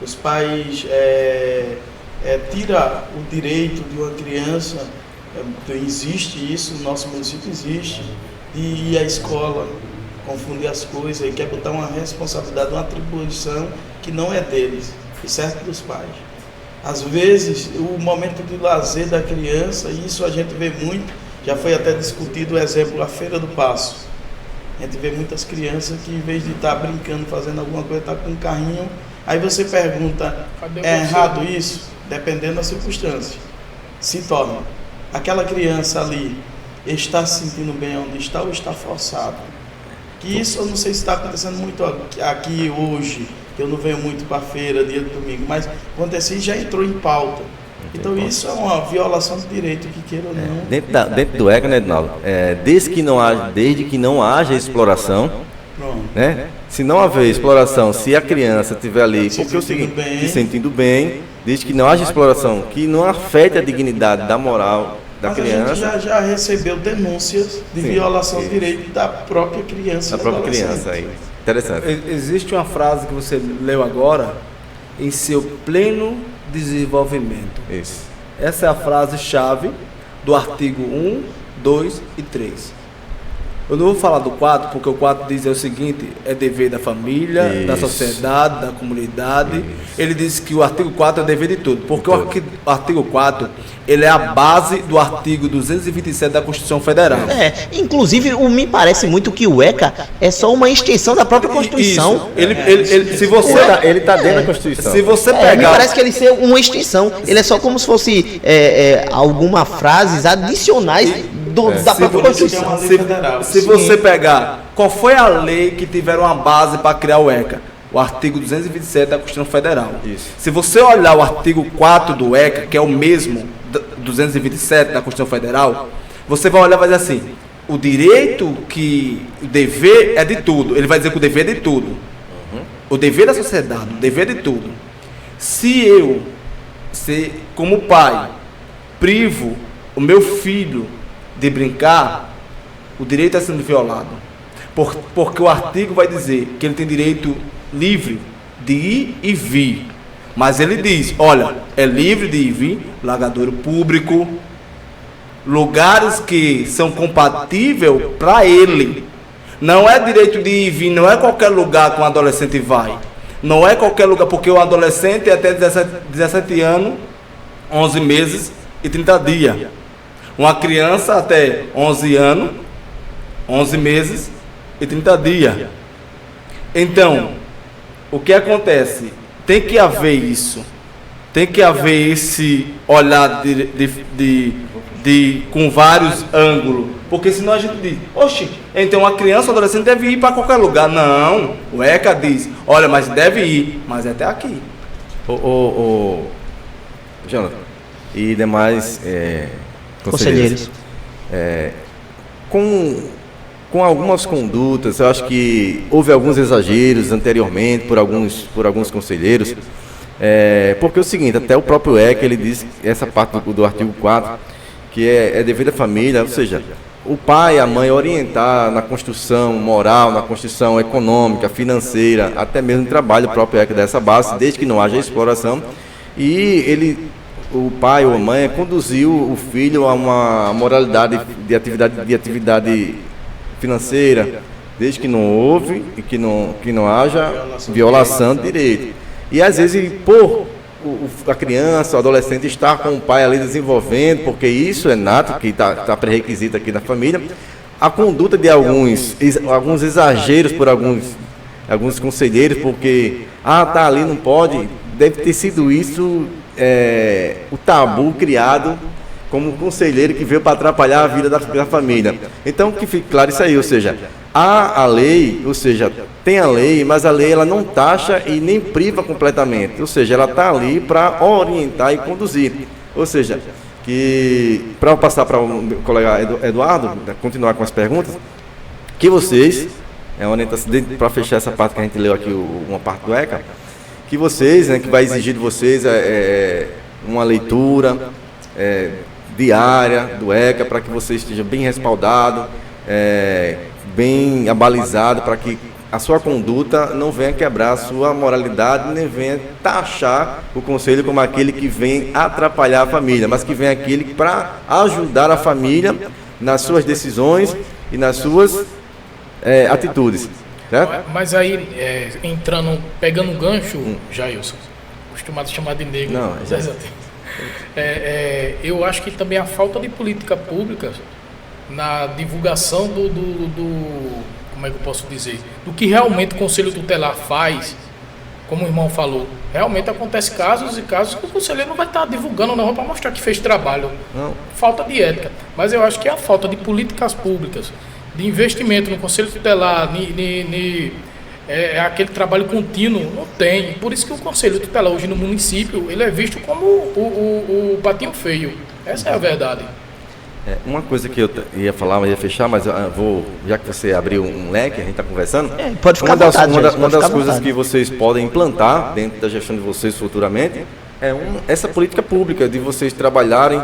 os pais tiram o direito de uma criança, existe isso, no nosso município existe, de ir à escola, confundir as coisas e quer botar uma responsabilidade, uma atribuição que não é deles, e certo dos pais. Às vezes, o momento de lazer da criança, e isso a gente vê muito, já foi até discutido o exemplo, a Feira do Passo. A gente vê muitas crianças que, em vez de estar brincando, fazendo alguma coisa, está com um carrinho. Aí você pergunta, é errado isso? Dependendo da circunstância. Se torna. Aquela criança ali está se sentindo bem onde está ou está forçado? Que isso eu não sei se está acontecendo muito aqui hoje, eu não venho muito para a feira, dia de domingo, mas aconteceu e já entrou em pauta. Então isso é uma violação do direito, que queira ou não. Dentro do ECA, né, Edinaldo? Desde que não haja exploração, né? Se não haver exploração, se a criança estiver ali, porque é o seguinte, se sentindo bem, desde que não haja exploração, que não afete a dignidade da moral da criança. A gente já recebeu denúncias de violação de direito da própria criança. Da própria criança, aí. Interessante. Existe uma frase que você leu agora, em seu pleno desenvolvimento. Isso. Essa é a frase-chave do artigo 1, 2 e 3. Eu não vou falar do 4, porque o 4 diz o seguinte, é dever da família, Isso. da sociedade, da comunidade. Isso. Ele diz que o artigo 4 é dever de tudo, porque o artigo 4, ele é a base do artigo 227 da Constituição Federal. Inclusive, me parece muito que o ECA é só uma extensão da própria Constituição. Isso. Se você... Ele está dentro da Constituição. Se você Me pegar... parece que ele ser uma extensão. Ele é só como se fosse algumas frases adicionais da própria Constituição. Se você pegar, qual foi a lei que tiveram uma base para criar o ECA? O artigo 227 da Constituição Federal. Isso. Se você olhar o artigo 4 do ECA, que é o mesmo 227 da Constituição Federal, você vai olhar e vai dizer assim, o dever é de tudo. Ele vai dizer que o dever é de tudo. O dever da sociedade, o dever é de tudo. Se eu, como pai, privo o meu filho de brincar, o direito está sendo violado. Porque o artigo vai dizer que ele tem direito livre de ir e vir. Mas ele diz, olha, é livre de ir e vir, largadouro público, lugares que são compatíveis para ele. Não é direito de ir e vir, não é qualquer lugar que um adolescente vai. Não é qualquer lugar, porque o adolescente é até 17 anos, 11 meses e 30 dias. Uma criança até 11 anos, 11 meses e 30 dias. Então, o que acontece? Tem que haver isso. Tem que haver esse olhar com vários ângulos. Porque senão a gente diz, oxe, então uma criança ou adolescente deve ir para qualquer lugar. Não, o ECA diz, olha, mas deve ir, mas é até aqui. Jonathan, e demais Conselheiros. Com algumas condutas, eu acho que houve alguns exageros anteriormente por alguns conselheiros, porque é o seguinte, até o próprio ECA, ele diz, essa parte do artigo 4, que é dever da família, ou seja, o pai e a mãe orientar na construção moral, na construção econômica, financeira, até mesmo no trabalho, o próprio ECA dessa base, desde que não haja exploração, e o pai ou a mãe conduziu o filho a uma moralidade de atividade financeira, desde que não houve e que não haja violação de direito. E às vezes, por a criança, o adolescente estar com o pai ali desenvolvendo, porque isso é nato, que está pré-requisito aqui na família, a conduta de alguns exageros por alguns conselheiros, porque, tá ali, não pode, deve ter sido isso o tabu criado como conselheiro que veio para atrapalhar a vida da família. Então, que fique claro isso aí, ou seja, há a lei, ou seja, tem a lei, mas a lei ela não taxa e nem priva completamente, ou seja, ela está ali para orientar e conduzir, ou seja, que, para passar para o meu colega Eduardo, continuar com as perguntas, que vocês, para fechar essa parte que a gente leu aqui, uma parte do ECA, que vocês, que vai exigir de vocês uma leitura diária do ECA, para que você esteja bem respaldado, bem abalizado, para que a sua conduta não venha quebrar a sua moralidade, nem venha taxar o conselho como aquele que vem atrapalhar a família, mas que vem aquele para ajudar a família nas suas decisões e nas suas atitudes. Certo? Mas aí, pegando um gancho, Jailson, acostumado a chamar de negro. Não, eu acho que também a falta de política pública na divulgação como é que eu posso dizer, do que realmente o Conselho Tutelar faz, como o irmão falou, realmente acontece casos que o conselheiro não vai estar divulgando não para mostrar que fez trabalho, não. Falta de ética, mas eu acho que é a falta de políticas públicas, de investimento no Conselho Tutelar, aquele trabalho contínuo, não tem. Por isso que o Conselho Tutelar hoje no município, ele é visto como o patinho feio. Essa é a verdade. Uma coisa que eu ia falar, mas ia fechar, mas eu vou, já que você abriu um leque, a gente está conversando. Pode ficar à vontade, uma das coisas que vocês podem implantar dentro da gestão de vocês futuramente essa política pública de vocês trabalharem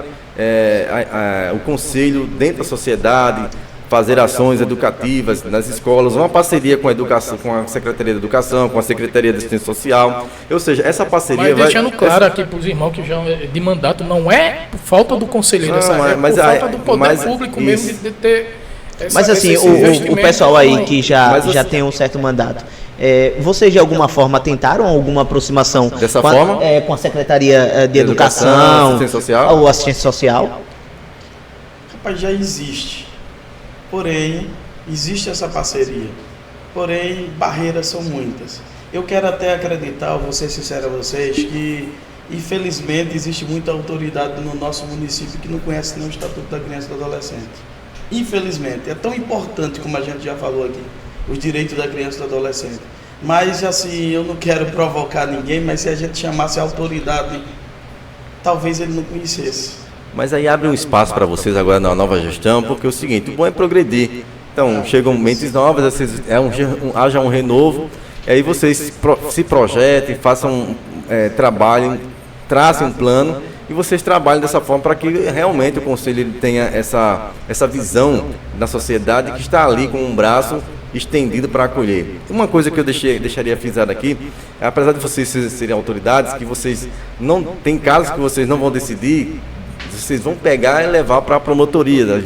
o conselho dentro da sociedade, fazer ações educativas nas escolas, uma parceria com a educação, com a Secretaria de Educação, com a Secretaria de Assistência Social, ou seja, essa parceria vai... Mas deixando claro aqui para os irmãos que já de mandato, não é por falta do conselheiro, por falta do poder público mesmo de ter... Mas assim, o pessoal aí que já tem um certo mandato, vocês de alguma forma tentaram alguma aproximação com a Secretaria de Educação, Assistência Social? Ou Assistência Social? Rapaz, já existe. Porém, existe essa parceria. Porém, barreiras são muitas. Eu quero até acreditar, vou ser sincero a vocês, que infelizmente existe muita autoridade no nosso município que não conhece nem o Estatuto da Criança e do Adolescente. Infelizmente, é tão importante, como a gente já falou aqui, os direitos da criança e do adolescente. Mas assim, eu não quero provocar ninguém, mas se a gente chamasse a autoridade, talvez ele não conhecesse. Mas aí abre um espaço para vocês agora na nova gestão, porque é o seguinte, o bom é progredir. Então, chegam mentes novas, haja um renovo, e aí vocês se projetem, façam trabalhem, tracem um plano, e vocês trabalhem dessa forma para que realmente o Conselho tenha essa visão da sociedade que está ali com um braço estendido para acolher. Uma coisa que eu deixaria frisado aqui, apesar de vocês serem autoridades, que vocês não tem casos que vocês não vão decidir, vocês vão pegar e levar para a promotoria, não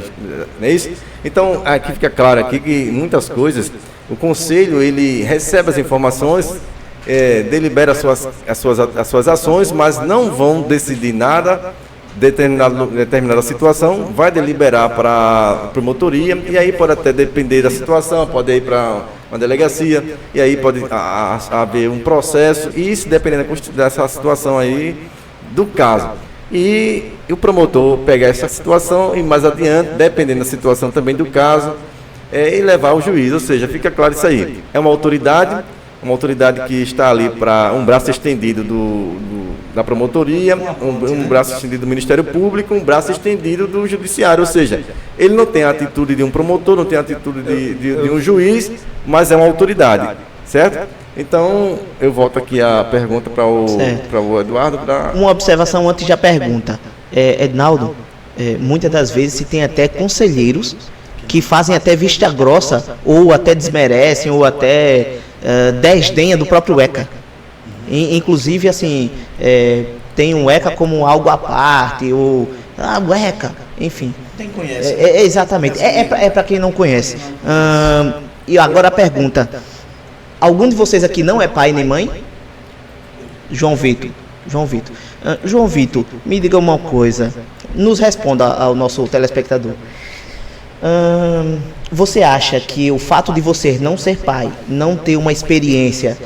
é isso? Então, aqui fica claro aqui que muitas coisas, o Conselho, ele recebe as informações, delibera as suas ações, mas não vão decidir nada, determinada situação, vai deliberar para a promotoria, e aí pode até depender da situação, pode ir para uma delegacia, e aí pode haver um processo, e isso dependendo dessa situação aí, do caso. E o promotor pegar essa situação e mais adiante, dependendo da situação também do caso, e levar ao juiz, ou seja, fica claro isso aí. É uma autoridade que está ali para um braço estendido da promotoria, um braço estendido do Ministério Público, um braço estendido do Judiciário, ou seja, ele não tem a atitude de um promotor, não tem a atitude de um juiz, mas é uma autoridade, certo? Então, eu volto aqui a pergunta para o Eduardo. Uma observação antes da pergunta. Ednaldo, muitas das vezes se tem até conselheiros que fazem até vista grossa, ou até desmerecem, ou até desdenha do próprio ECA. Inclusive, assim, tem um ECA como algo à parte, ou o ECA, enfim. Quem conhece? Exatamente, é para quem não conhece. E agora a pergunta. Algum de vocês aqui não é pai nem mãe? João Vitor. João Vitor, me diga uma coisa. Nos responda ao nosso telespectador. Você acha que o fato de você não ser pai, não ter uma experiência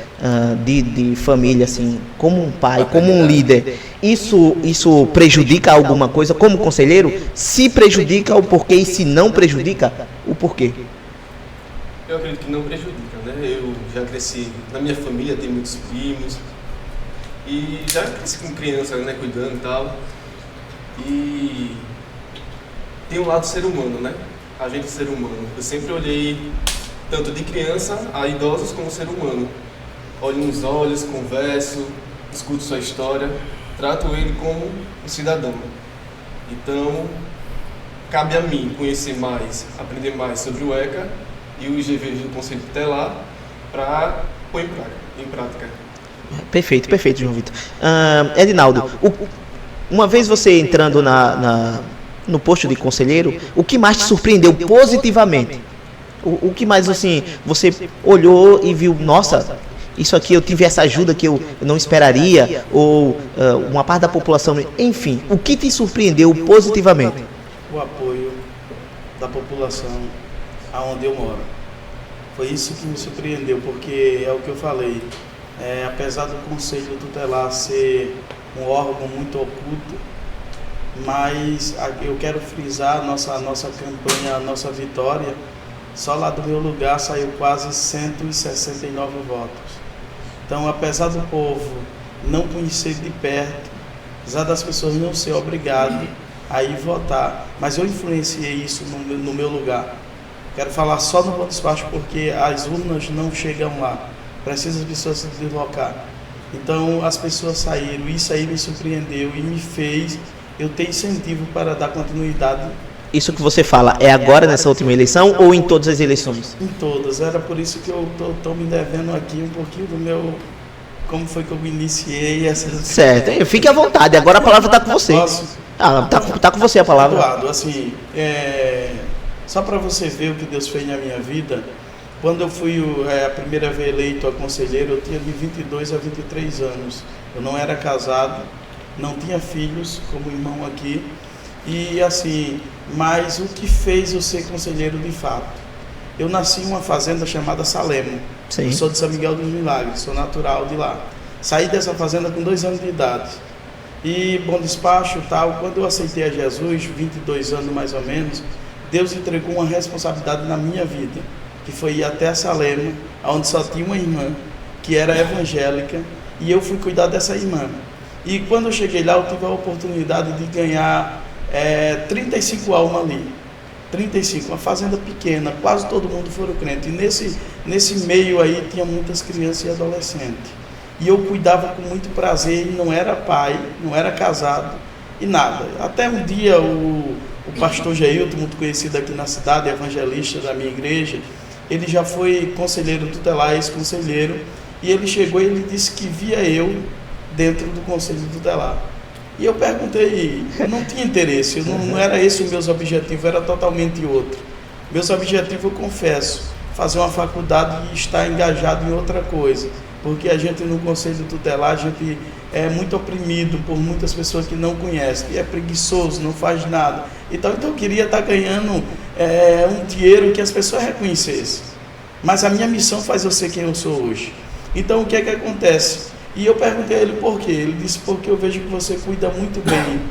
de família, assim, como um pai, como um líder, isso prejudica alguma coisa como conselheiro? Se prejudica, o porquê? E se não prejudica, o porquê? Eu acredito que não prejudica, né? Eu já cresci, na minha família tem muitos primos, e já cresci com criança, né, cuidando e tal. E tem um lado ser humano, né? A gente é ser humano. Eu sempre olhei tanto de criança a idosos como ser humano. Olho nos olhos, converso, escuto sua história, trato ele como um cidadão. Então, cabe a mim conhecer mais, aprender mais sobre o ECA e os deveres do Conselho Tutelar para pôr em prática. Perfeito, João Vitor. Edinaldo, uma vez você entrando no posto de conselheiro, o que mais te surpreendeu positivamente? O que mais, assim, você olhou e viu, nossa, isso aqui eu tive essa ajuda que eu não esperaria, ou uma parte da população, enfim, o que te surpreendeu positivamente? O apoio da população aonde eu moro. Foi isso que me surpreendeu, porque é o que eu falei, apesar do Conselho Tutelar ser um órgão muito oculto, mas eu quero frisar a nossa campanha, a nossa vitória. Só lá do meu lugar saiu quase 169 votos. Então, apesar do povo não conhecer de perto, apesar das pessoas não ser obrigadas a ir votar, mas eu influenciei isso no meu lugar. Quero falar só no Bom Despacho porque as urnas não chegam lá. Precisa as pessoas se deslocar. Então, as pessoas saíram, isso aí me surpreendeu e me fez eu ter incentivo para dar continuidade. Isso que você fala é agora nessa última eleição ou em todas as eleições? Em todas. Era por isso que eu tô me devendo aqui um pouquinho do meu... Como foi que eu iniciei essa... Certo, fique à vontade. Agora a palavra está com você. Tá com você a palavra. Eduardo, assim, só para você ver o que Deus fez na minha vida, quando eu fui a primeira vez eleito a conselheiro, eu tinha de 22 a 23 anos. Eu não era casado, não tinha filhos, como o irmão aqui, e assim, mas o que fez eu ser conselheiro de fato? Eu nasci em uma fazenda chamada Salemo. Sim. Eu sou de São Miguel dos Milagres, sou natural de lá. Saí dessa fazenda com 2 anos de idade. E Bom Despacho e tal, quando eu aceitei a Jesus, 22 anos mais ou menos, Deus entregou uma responsabilidade na minha vida, que foi ir até a Salemo, onde só tinha uma irmã, que era evangélica, e eu fui cuidar dessa irmã. E quando eu cheguei lá, eu tive a oportunidade de ganhar 35 almas ali. 35, uma fazenda pequena, quase todo mundo foram crente. E nesse meio aí tinha muitas crianças e adolescentes. E eu cuidava com muito prazer, e não era pai, não era casado e nada. Até um dia o pastor Jailton, muito conhecido aqui na cidade, evangelista da minha igreja, ele já foi conselheiro tutelar, ex-conselheiro, e ele chegou e ele disse que via eu dentro do Conselho Tutelar. E eu perguntei, eu não tinha interesse, não era esse o meu objetivo, era totalmente outro. Meus objetivos, eu confesso, fazer uma faculdade e estar engajado em outra coisa, porque a gente no Conselho Tutelar, a gente é muito oprimido por muitas pessoas que não conhecem, e é preguiçoso, não faz nada. Então eu queria estar ganhando um dinheiro que as pessoas reconhecessem. Mas a minha missão faz eu ser quem eu sou hoje. Então o que é que acontece? E eu perguntei a ele por quê. Ele disse, porque eu vejo que você cuida muito bem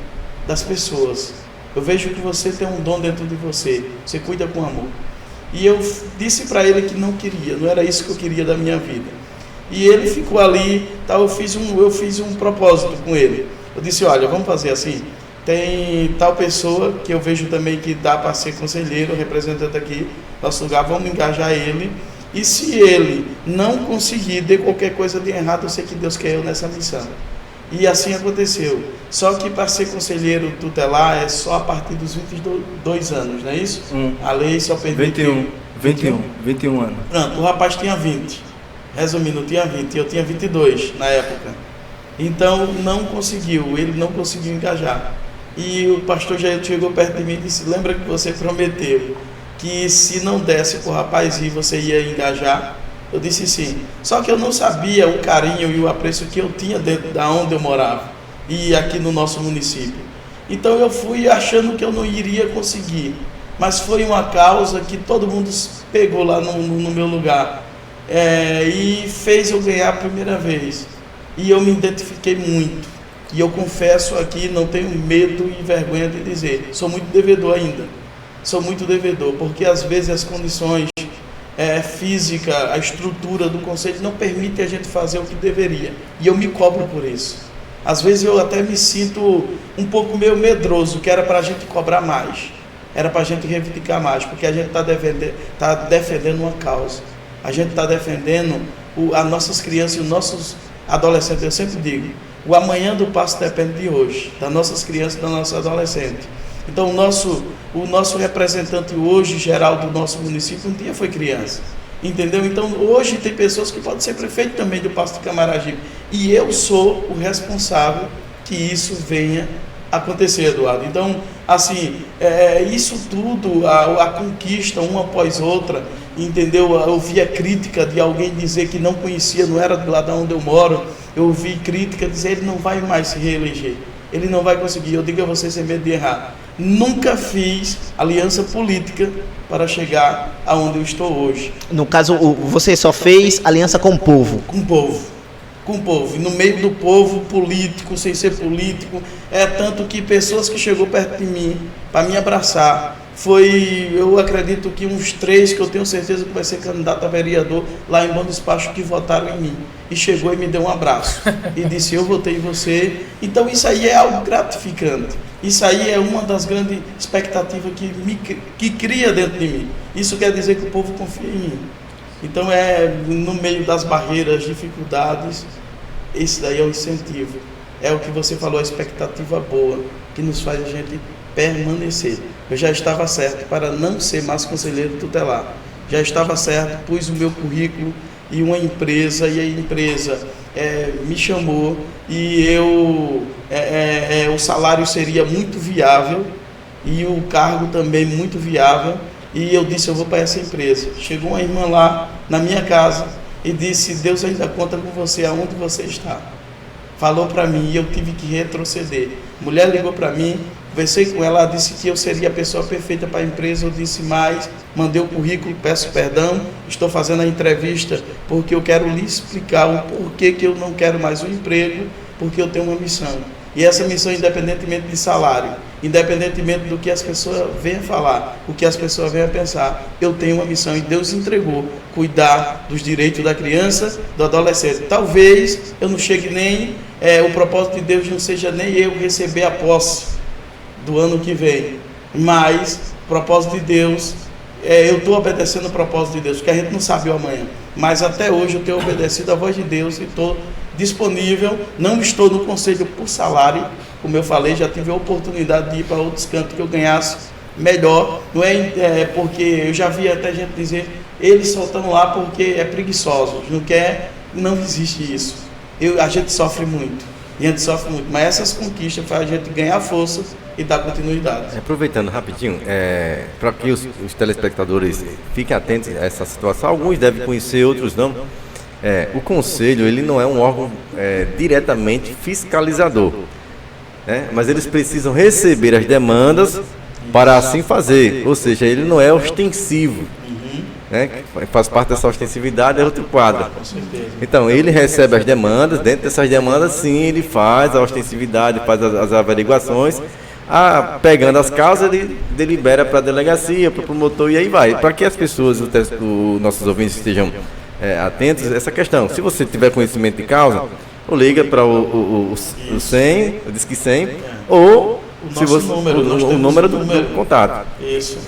das pessoas. Eu vejo que você tem um dom dentro de você. Você cuida com amor. E eu disse para ele que não queria, não era isso que eu queria da minha vida. E ele ficou ali, eu fiz um propósito com ele. Eu disse, olha, vamos fazer assim, tem tal pessoa que eu vejo também que dá para ser conselheiro, representante aqui, nosso lugar, vamos engajar ele. E se ele não conseguir, dê qualquer coisa de errado, eu sei que Deus quer eu nessa missão. E assim aconteceu. Só que para ser conselheiro tutelar é só a partir dos 22 anos, não é isso? A lei só permite... 21 anos. Pronto, o rapaz tinha 20. Resumindo, tinha 20, eu tinha 22 na época. Então ele não conseguiu engajar. E o pastor Jair chegou perto de mim e disse, lembra que você prometeu que se não desse para o rapaz ir, você ia engajar? Eu disse sim. Só que eu não sabia o carinho e o apreço que eu tinha dentro da onde eu morava e aqui no nosso município. Então eu fui achando que eu não iria conseguir. mas foi uma causa que todo mundo pegou lá no meu lugar, e fez eu ganhar a primeira vez, e eu me identifiquei muito, e eu confesso aqui, não tenho medo e vergonha de dizer, sou muito devedor ainda, porque às vezes as condições física, a estrutura do conselho não permite a gente fazer o que deveria, e eu me cobro por isso. Às vezes eu até me sinto um pouco meio medroso, que era para a gente cobrar mais, era para a gente reivindicar mais, porque a gente está defendendo uma causa, a gente está defendendo as nossas crianças e os nossos adolescentes. Eu sempre digo, o amanhã do passo depende de hoje, das nossas crianças e das nossas adolescentes. Então o nosso representante hoje, geral do nosso município, um dia foi criança. Entendeu? Então hoje tem pessoas que podem ser prefeito também do Passo de Camaragibe, e eu sou o responsável que isso venha acontecer, Eduardo. Então, assim, isso tudo, a conquista uma após outra, entendeu? Eu ouvi a crítica de alguém dizer que não conhecia, não era do lado onde eu moro, eu ouvi crítica dizer ele não vai mais se reeleger, ele não vai conseguir. Eu digo a você sem medo de errar, nunca fiz aliança política para chegar aonde eu estou hoje. No caso, você só fez aliança com o povo? Com o povo, e no meio do povo, político, sem ser político, tanto que pessoas que chegou perto de mim para me abraçar, eu acredito que uns 3 que eu tenho certeza que vai ser candidato a vereador lá em Bom Despacho, que votaram em mim, e chegou e me deu um abraço, e disse, eu votei em você. Então isso aí é algo gratificante, isso aí é uma das grandes expectativas que cria dentro de mim. Isso quer dizer que o povo confia em mim. Então no meio das barreiras, dificuldades, esse daí é o incentivo, é o que você falou, a expectativa boa, que nos faz a gente permanecer. Eu já estava certo para não ser mais conselheiro tutelar, já estava certo, pus o meu currículo e uma empresa, e a empresa me chamou, e o salário seria muito viável, e o cargo também muito viável, e eu disse, eu vou para essa empresa. Chegou uma irmã lá na minha casa e disse, Deus ainda conta com você aonde você está. Falou para mim, e eu tive que retroceder. A mulher ligou para mim, conversei com ela, disse que eu seria a pessoa perfeita para a empresa. Eu disse mais, mandei o currículo, peço perdão, estou fazendo a entrevista porque eu quero lhe explicar o porquê que eu não quero mais um emprego, porque eu tenho uma missão. E essa missão, independentemente de salário, independentemente do que as pessoas venham falar, o que as pessoas venham pensar, eu tenho uma missão, e Deus entregou, cuidar dos direitos da criança, do adolescente. Talvez eu não chegue nem, o propósito de Deus não seja nem eu receber a posse do ano que vem, mas o propósito de Deus, eu estou obedecendo o propósito de Deus, porque a gente não sabe o amanhã, mas até hoje eu tenho obedecido a voz de Deus e estou disponível. Não estou no conselho por salário, como eu falei, já tive a oportunidade de ir para outros cantos que eu ganhasse melhor, não porque eu já vi até gente dizer, eles só estão lá porque é preguiçosos, não existe isso. A gente sofre muito, mas essas conquistas fazem a gente ganhar força e dar continuidade. Aproveitando rapidinho, para que os telespectadores fiquem atentos a essa situação, alguns devem conhecer, outros não. O Conselho, ele não é um órgão diretamente fiscalizador, mas eles precisam receber as demandas para assim fazer, ou seja, ele não é ostensivo, faz parte dessa ostensividade, é outro quadro. Então, ele recebe as demandas, dentro dessas demandas, sim, ele faz a ostensividade, faz as averiguações, pegando as causas, ele delibera para a delegacia, para o promotor, e aí vai. Para que as pessoas, os nossos ouvintes estejam atentos a essa questão. Se você tiver conhecimento de causa, ou liga para o 100, o Disque 100, ou o número do contato.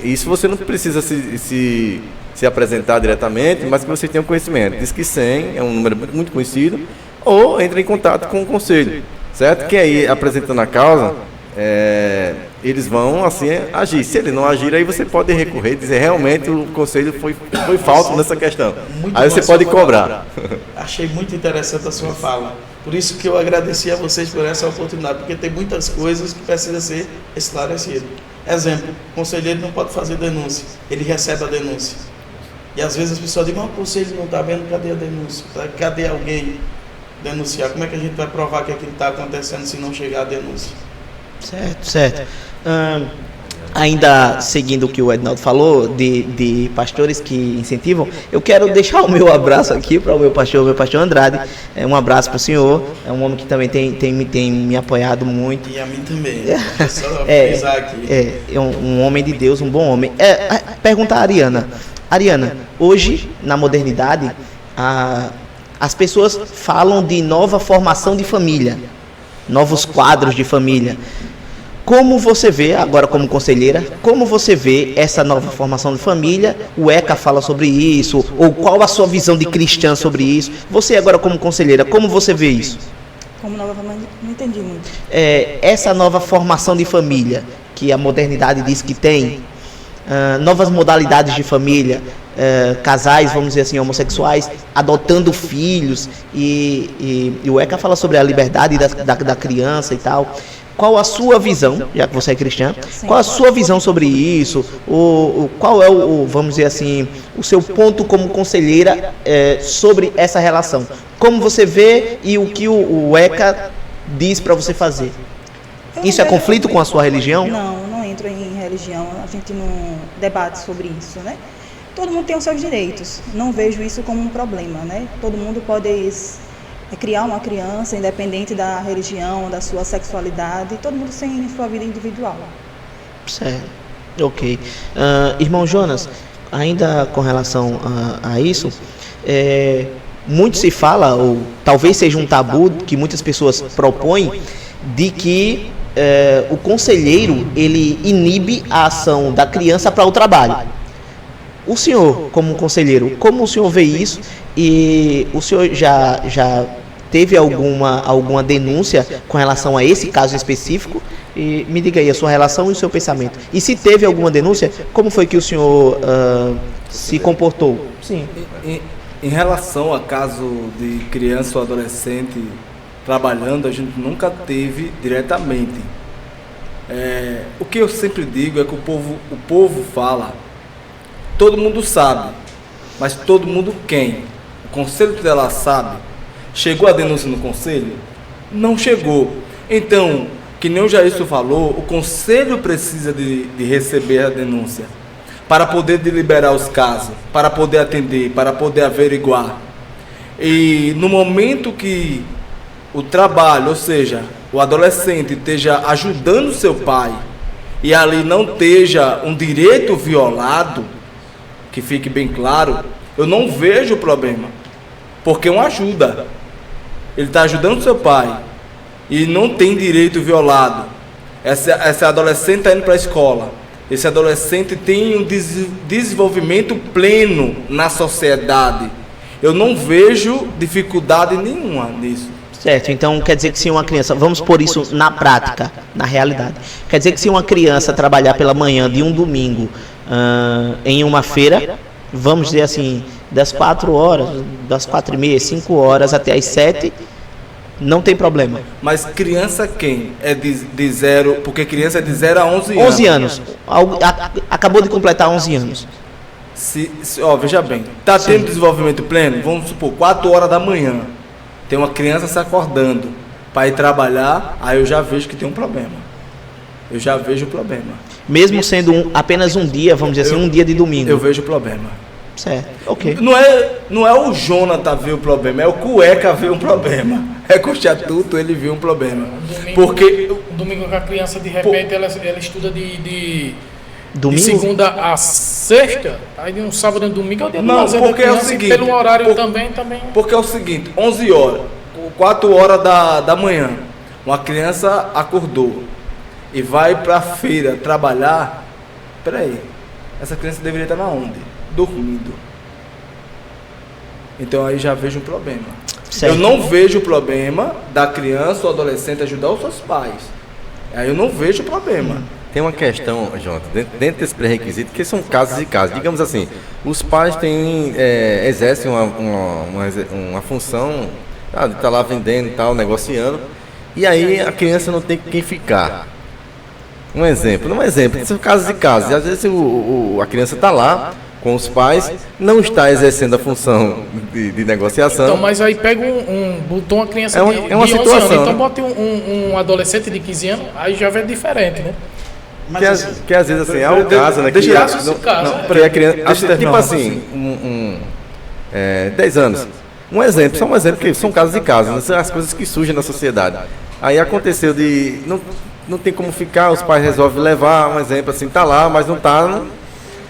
Isso você não precisa se apresentar diretamente, mas que você tenha um conhecimento. Disque 100 é um número muito conhecido, ou entre em contato com o conselho, certo? Que aí, apresentando a causa, eles vão assim agir. Se ele não agir, aí você pode recorrer e dizer, realmente o conselho foi falso nessa questão. Aí você pode cobrar. Achei muito interessante a sua fala. Por isso que eu agradeci a vocês por essa oportunidade, porque tem muitas coisas que precisam ser esclarecidas. Exemplo, o conselheiro não pode fazer denúncia, ele recebe a denúncia. E às vezes as pessoas dizem, mas o conselho não está vendo, cadê a denúncia? Cadê alguém denunciar? Como é que a gente vai provar que aquilo está acontecendo se não chegar a denúncia? Certo. ainda seguindo o que o Ednaldo falou, de pastores que incentivam, eu quero deixar o meu abraço aqui para o meu pastor Andrade. Um abraço para o senhor, é um homem que também tem me apoiado muito. E a mim também, só frisar aqui. É um homem de Deus, um bom homem. Pergunta a Ariana. Ariana, hoje, na modernidade, as pessoas falam de nova formação de família, novos quadros de família. Como você vê, agora como conselheira, como você vê essa nova formação de família? O ECA fala sobre isso, ou qual a sua visão de cristã sobre isso? Você agora como conselheira, como você vê isso? Como nova família, não entendi muito. Essa nova formação de família, que a modernidade diz que tem, novas modalidades de família, casais, vamos dizer assim, homossexuais, adotando filhos, e o ECA fala sobre a liberdade da criança e tal. Qual a sua visão, já que você é cristã, qual a sua visão sobre isso? Qual é vamos dizer assim, o seu ponto como conselheira sobre essa relação? Como você vê e o que o ECA diz para você fazer? Isso é conflito com a sua religião? Não entro em religião, a gente não debate sobre isso, né? Todo mundo tem os seus direitos, não vejo isso como um problema, né? Todo mundo pode criar uma criança, independente da religião, da sua sexualidade, todo mundo tem sua vida individual. Certo, ok. Irmão Jonas, ainda com relação a isso, muito se fala, ou talvez seja um tabu que muitas pessoas propõem, de que o conselheiro, ele inibe a ação da criança para o trabalho. O senhor, como conselheiro, como o senhor vê isso? E o senhor já teve alguma denúncia com relação a esse caso específico? E me diga aí a sua relação e o seu pensamento. E se teve alguma denúncia, como foi que o senhor se comportou? Sim. Em relação a caso de criança ou adolescente trabalhando, a gente nunca teve diretamente. O que eu sempre digo é que o povo fala, todo mundo sabe, mas todo mundo quem? O Conselho Tutelar sabe? Chegou a denúncia no Conselho? Não chegou. Então, que nem o Jairson falou, o Conselho precisa de receber a denúncia para poder deliberar os casos, para poder atender, para poder averiguar. E no momento que o trabalho, ou seja, o adolescente esteja ajudando seu pai e ali não esteja um direito violado, que fique bem claro, eu não vejo problema, porque é uma ajuda. Ele está ajudando seu pai e não tem direito violado. Essa adolescente está indo para a escola. Esse adolescente tem um desenvolvimento pleno na sociedade. Eu não vejo dificuldade nenhuma nisso. Certo, então quer dizer que se uma criança, vamos pôr isso na prática, na realidade, quer dizer que se uma criança trabalhar pela manhã de um domingo em uma feira, vamos dizer assim, das 4 horas, das 4h30, 5 horas até as 7, não tem problema. Mas criança quem? É de 0, porque criança é de 0 a 11 anos. 11 anos, acabou de completar 11 anos. Veja bem, está tendo desenvolvimento pleno, vamos supor, 4 horas da manhã, tem uma criança se acordando para ir trabalhar, aí eu já vejo que tem um problema. Eu já vejo o problema. Mesmo sendo apenas um dia, vamos dizer assim, um dia de domingo. Eu vejo o problema. Certo, ok. Não é o Jonathan ver o problema, é o Cueca ver um problema. É com o Estatuto ele viu um problema. Domingo que a criança, de repente, ela estuda de domingo? Segunda a sexta, aí de um sábado e um domingo é o dia do lazer da porque criança, é o seguinte, pelo horário também. Porque é o seguinte, 11 horas, 4 horas da manhã, uma criança acordou e vai para a feira trabalhar, peraí, essa criança deveria estar na onde? Dormindo. Então aí já vejo um problema. Certo. Eu não vejo o problema da criança ou adolescente ajudar os seus pais. Aí eu não vejo o problema. Tem uma questão, Jonathan, dentro desse pré-requisito, que são casos e casos. Digamos assim, os pais exercem uma função de estar lá vendendo e tal, negociando, e aí a criança não tem com quem ficar. Um exemplo, são casos e casos. E às vezes a criança está lá com os pais, não está exercendo a função de negociação. Então, mas aí pega botou uma criança é uma de 11 situação, anos, então né? bota um adolescente de 15 anos, aí já vê diferente, né? Mas assim, que às vezes assim, é o caso, né? deixa Que, eu- não, caso, não, porque a criança, deixa eu tipo terminar. assim, 10 anos. Um exemplo, só um exemplo, que são casos de casos, né? São as coisas que surgem na sociedade. Aí aconteceu de. Não tem como ficar, os pais resolvem levar, um exemplo assim, tá lá, mas não tá.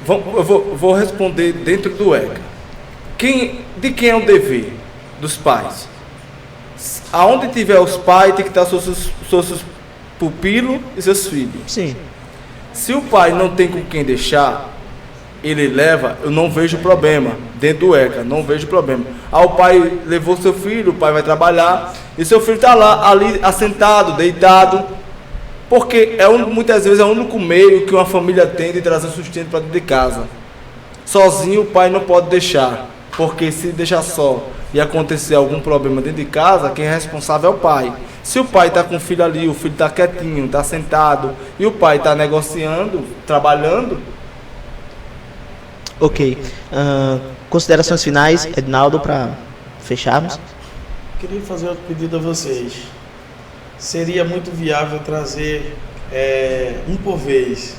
Eu vou responder dentro do ECA. De quem é o dever? Dos pais. Aonde tiver os pais, tem que estar seus pupilos e seus filhos. Sim. Se o pai não tem com quem deixar, ele leva, eu não vejo problema. Dentro do ECA, não vejo problema. O pai levou seu filho, o pai vai trabalhar, e seu filho está lá, ali, assentado, deitado, porque muitas vezes é o único meio que uma família tem de trazer sustento para dentro de casa. Sozinho o pai não pode deixar, porque se deixar só e acontecer algum problema dentro de casa, quem é responsável é o pai. Se o pai está com o filho ali, o filho está quietinho, está sentado, e o pai está negociando, trabalhando, Ok. Considerações finais, Ednaldo, para fecharmos. queria fazer outro pedido a vocês. Seria muito viável trazer um por vez,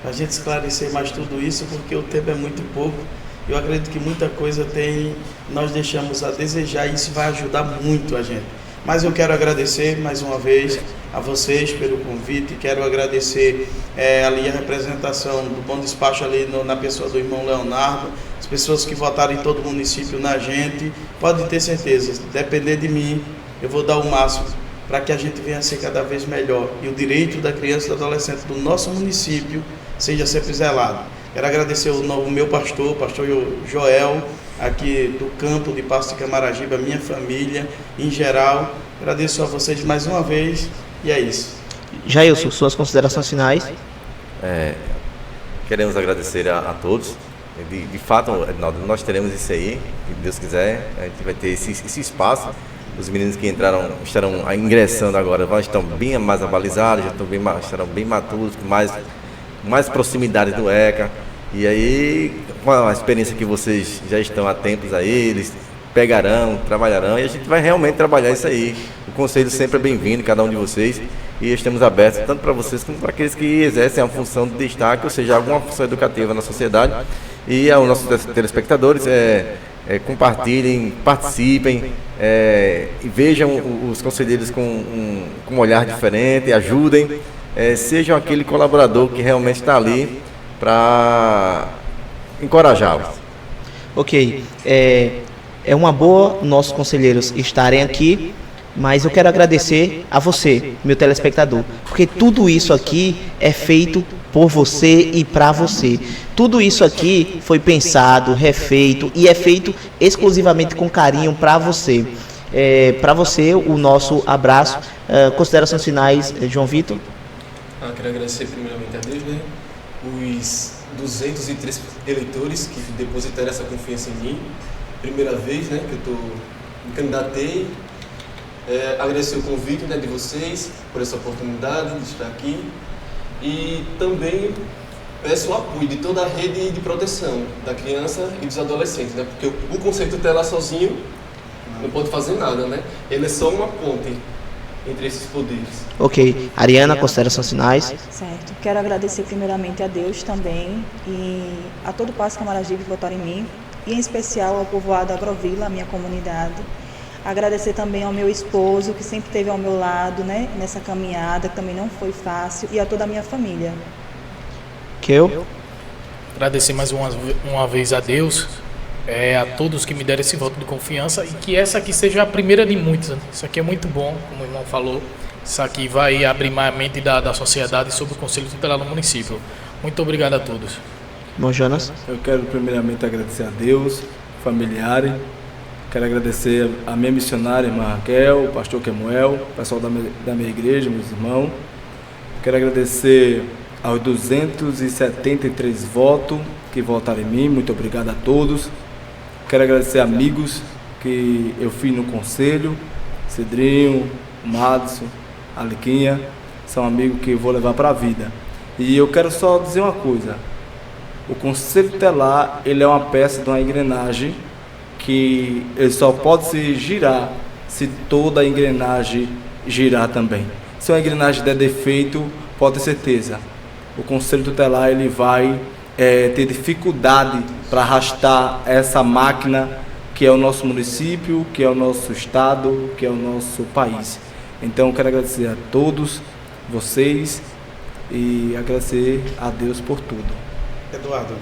para a gente esclarecer mais tudo isso, porque o tempo é muito pouco. Eu acredito que muita coisa nós deixamos a desejar e isso vai ajudar muito a gente. Mas eu quero agradecer mais uma vez a vocês pelo convite, quero agradecer ali a representação do Bom Despacho ali na pessoa do irmão Leonardo, as pessoas que votaram em todo o município na gente, pode ter certeza, depender de mim, eu vou dar o máximo para que a gente venha a ser cada vez melhor e o direito da criança e do adolescente do nosso município seja sempre zelado. Quero agradecer o meu pastor Joel, aqui do campo de Passo de Camaragibe, a minha família em geral. Agradeço a vocês mais uma vez e é isso. Jailson, suas considerações finais. Queremos agradecer a todos. De fato, Ednaldo, nós teremos isso aí, se Deus quiser, a gente vai ter esse espaço. Os meninos que estarão ingressando agora estão bem mais avalizados, estarão bem maturos, com mais proximidade do ECA. E aí, com a experiência que vocês já estão há tempos aí, eles pegarão, trabalharão, e a gente vai realmente trabalhar isso aí. O conselho sempre é bem-vindo, cada um de vocês, e estamos abertos tanto para vocês como para aqueles que exercem a função de destaque, ou seja, alguma função educativa na sociedade. E aos nossos telespectadores, compartilhem, participem, e vejam os conselheiros com um olhar diferente, ajudem, sejam aquele colaborador que realmente está ali para encorajá-los. Ok. É uma boa nossos conselheiros estarem aqui, mas eu quero agradecer a você, meu telespectador, porque tudo isso aqui é feito por você e para você. Tudo isso aqui foi pensado, refeito e é feito exclusivamente com carinho para você. Para você, o nosso abraço. Considerações finais, João Vitor? Quero agradecer primeiramente a Deus, né? Os 203 eleitores que depositaram essa confiança em mim, primeira vez, né, que eu me candidatei. Agradecer o convite, né, de vocês por essa oportunidade de estar aqui e também peço o apoio de toda a rede de proteção da criança e dos adolescentes, né, porque o conceito tutelar sozinho não pode fazer nada, né? Ele é só uma ponte entre esses poderes. Ok. Ariana, considerações finais? Certo. Quero agradecer primeiramente a Deus também e a todo o Passo Camaragibe que votaram em mim, e em especial ao povoado Agrovila, a minha comunidade. Agradecer também ao meu esposo, que sempre esteve ao meu lado, né, nessa caminhada, que também não foi fácil, e a toda a minha família. Que eu? Agradecer mais uma vez a Deus, a todos que me deram esse voto de confiança e que essa aqui seja a primeira de muitas. Isso aqui é muito bom, como o irmão falou. Isso aqui vai abrir mais a mente da sociedade sobre o Conselho Tutelar no município. Muito obrigado a todos. Bom, Jonas? eu quero primeiramente agradecer a Deus, familiares, quero agradecer a minha missionária, irmã Raquel, o pastor Kemuel, o pessoal da minha igreja, meus irmãos. Quero agradecer aos 273 votos que votaram em mim, muito obrigado a todos. Quero agradecer amigos que eu fiz no conselho, Cedrinho, Madison, Aliquinha, são amigos que eu vou levar para a vida. E eu quero só dizer uma coisa, o Conselho Tutelar, ele é uma peça de uma engrenagem que ele só pode se girar se toda a engrenagem girar também. Se uma engrenagem der defeito, pode ter certeza, o Conselho Tutelar ele vai ter dificuldade para arrastar essa máquina que é o nosso município, que é o nosso estado, que é o nosso país. Então, eu quero agradecer a todos vocês e agradecer a Deus por tudo. Eduardo,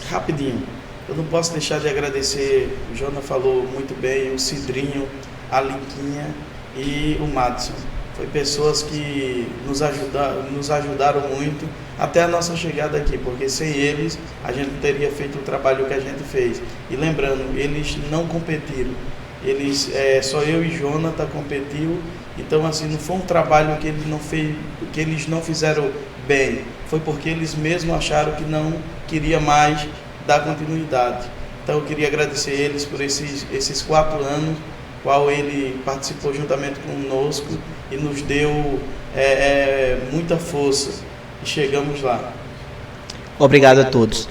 rapidinho, eu não posso deixar de agradecer, o Jonas falou muito bem, o Cidrinho, a Liquinha e o Madison. Foi pessoas que nos ajudaram muito até a nossa chegada aqui, porque sem eles a gente não teria feito o trabalho que a gente fez. E lembrando, eles não competiram, só eu e Jonathan competiu, então assim, não foi um trabalho que eles não fizeram bem, foi porque eles mesmos acharam que não queria mais dar continuidade. Então eu queria agradecer eles por esses 4 anos, qual ele participou juntamente conosco e nos deu muita força e chegamos lá. Obrigado a todos.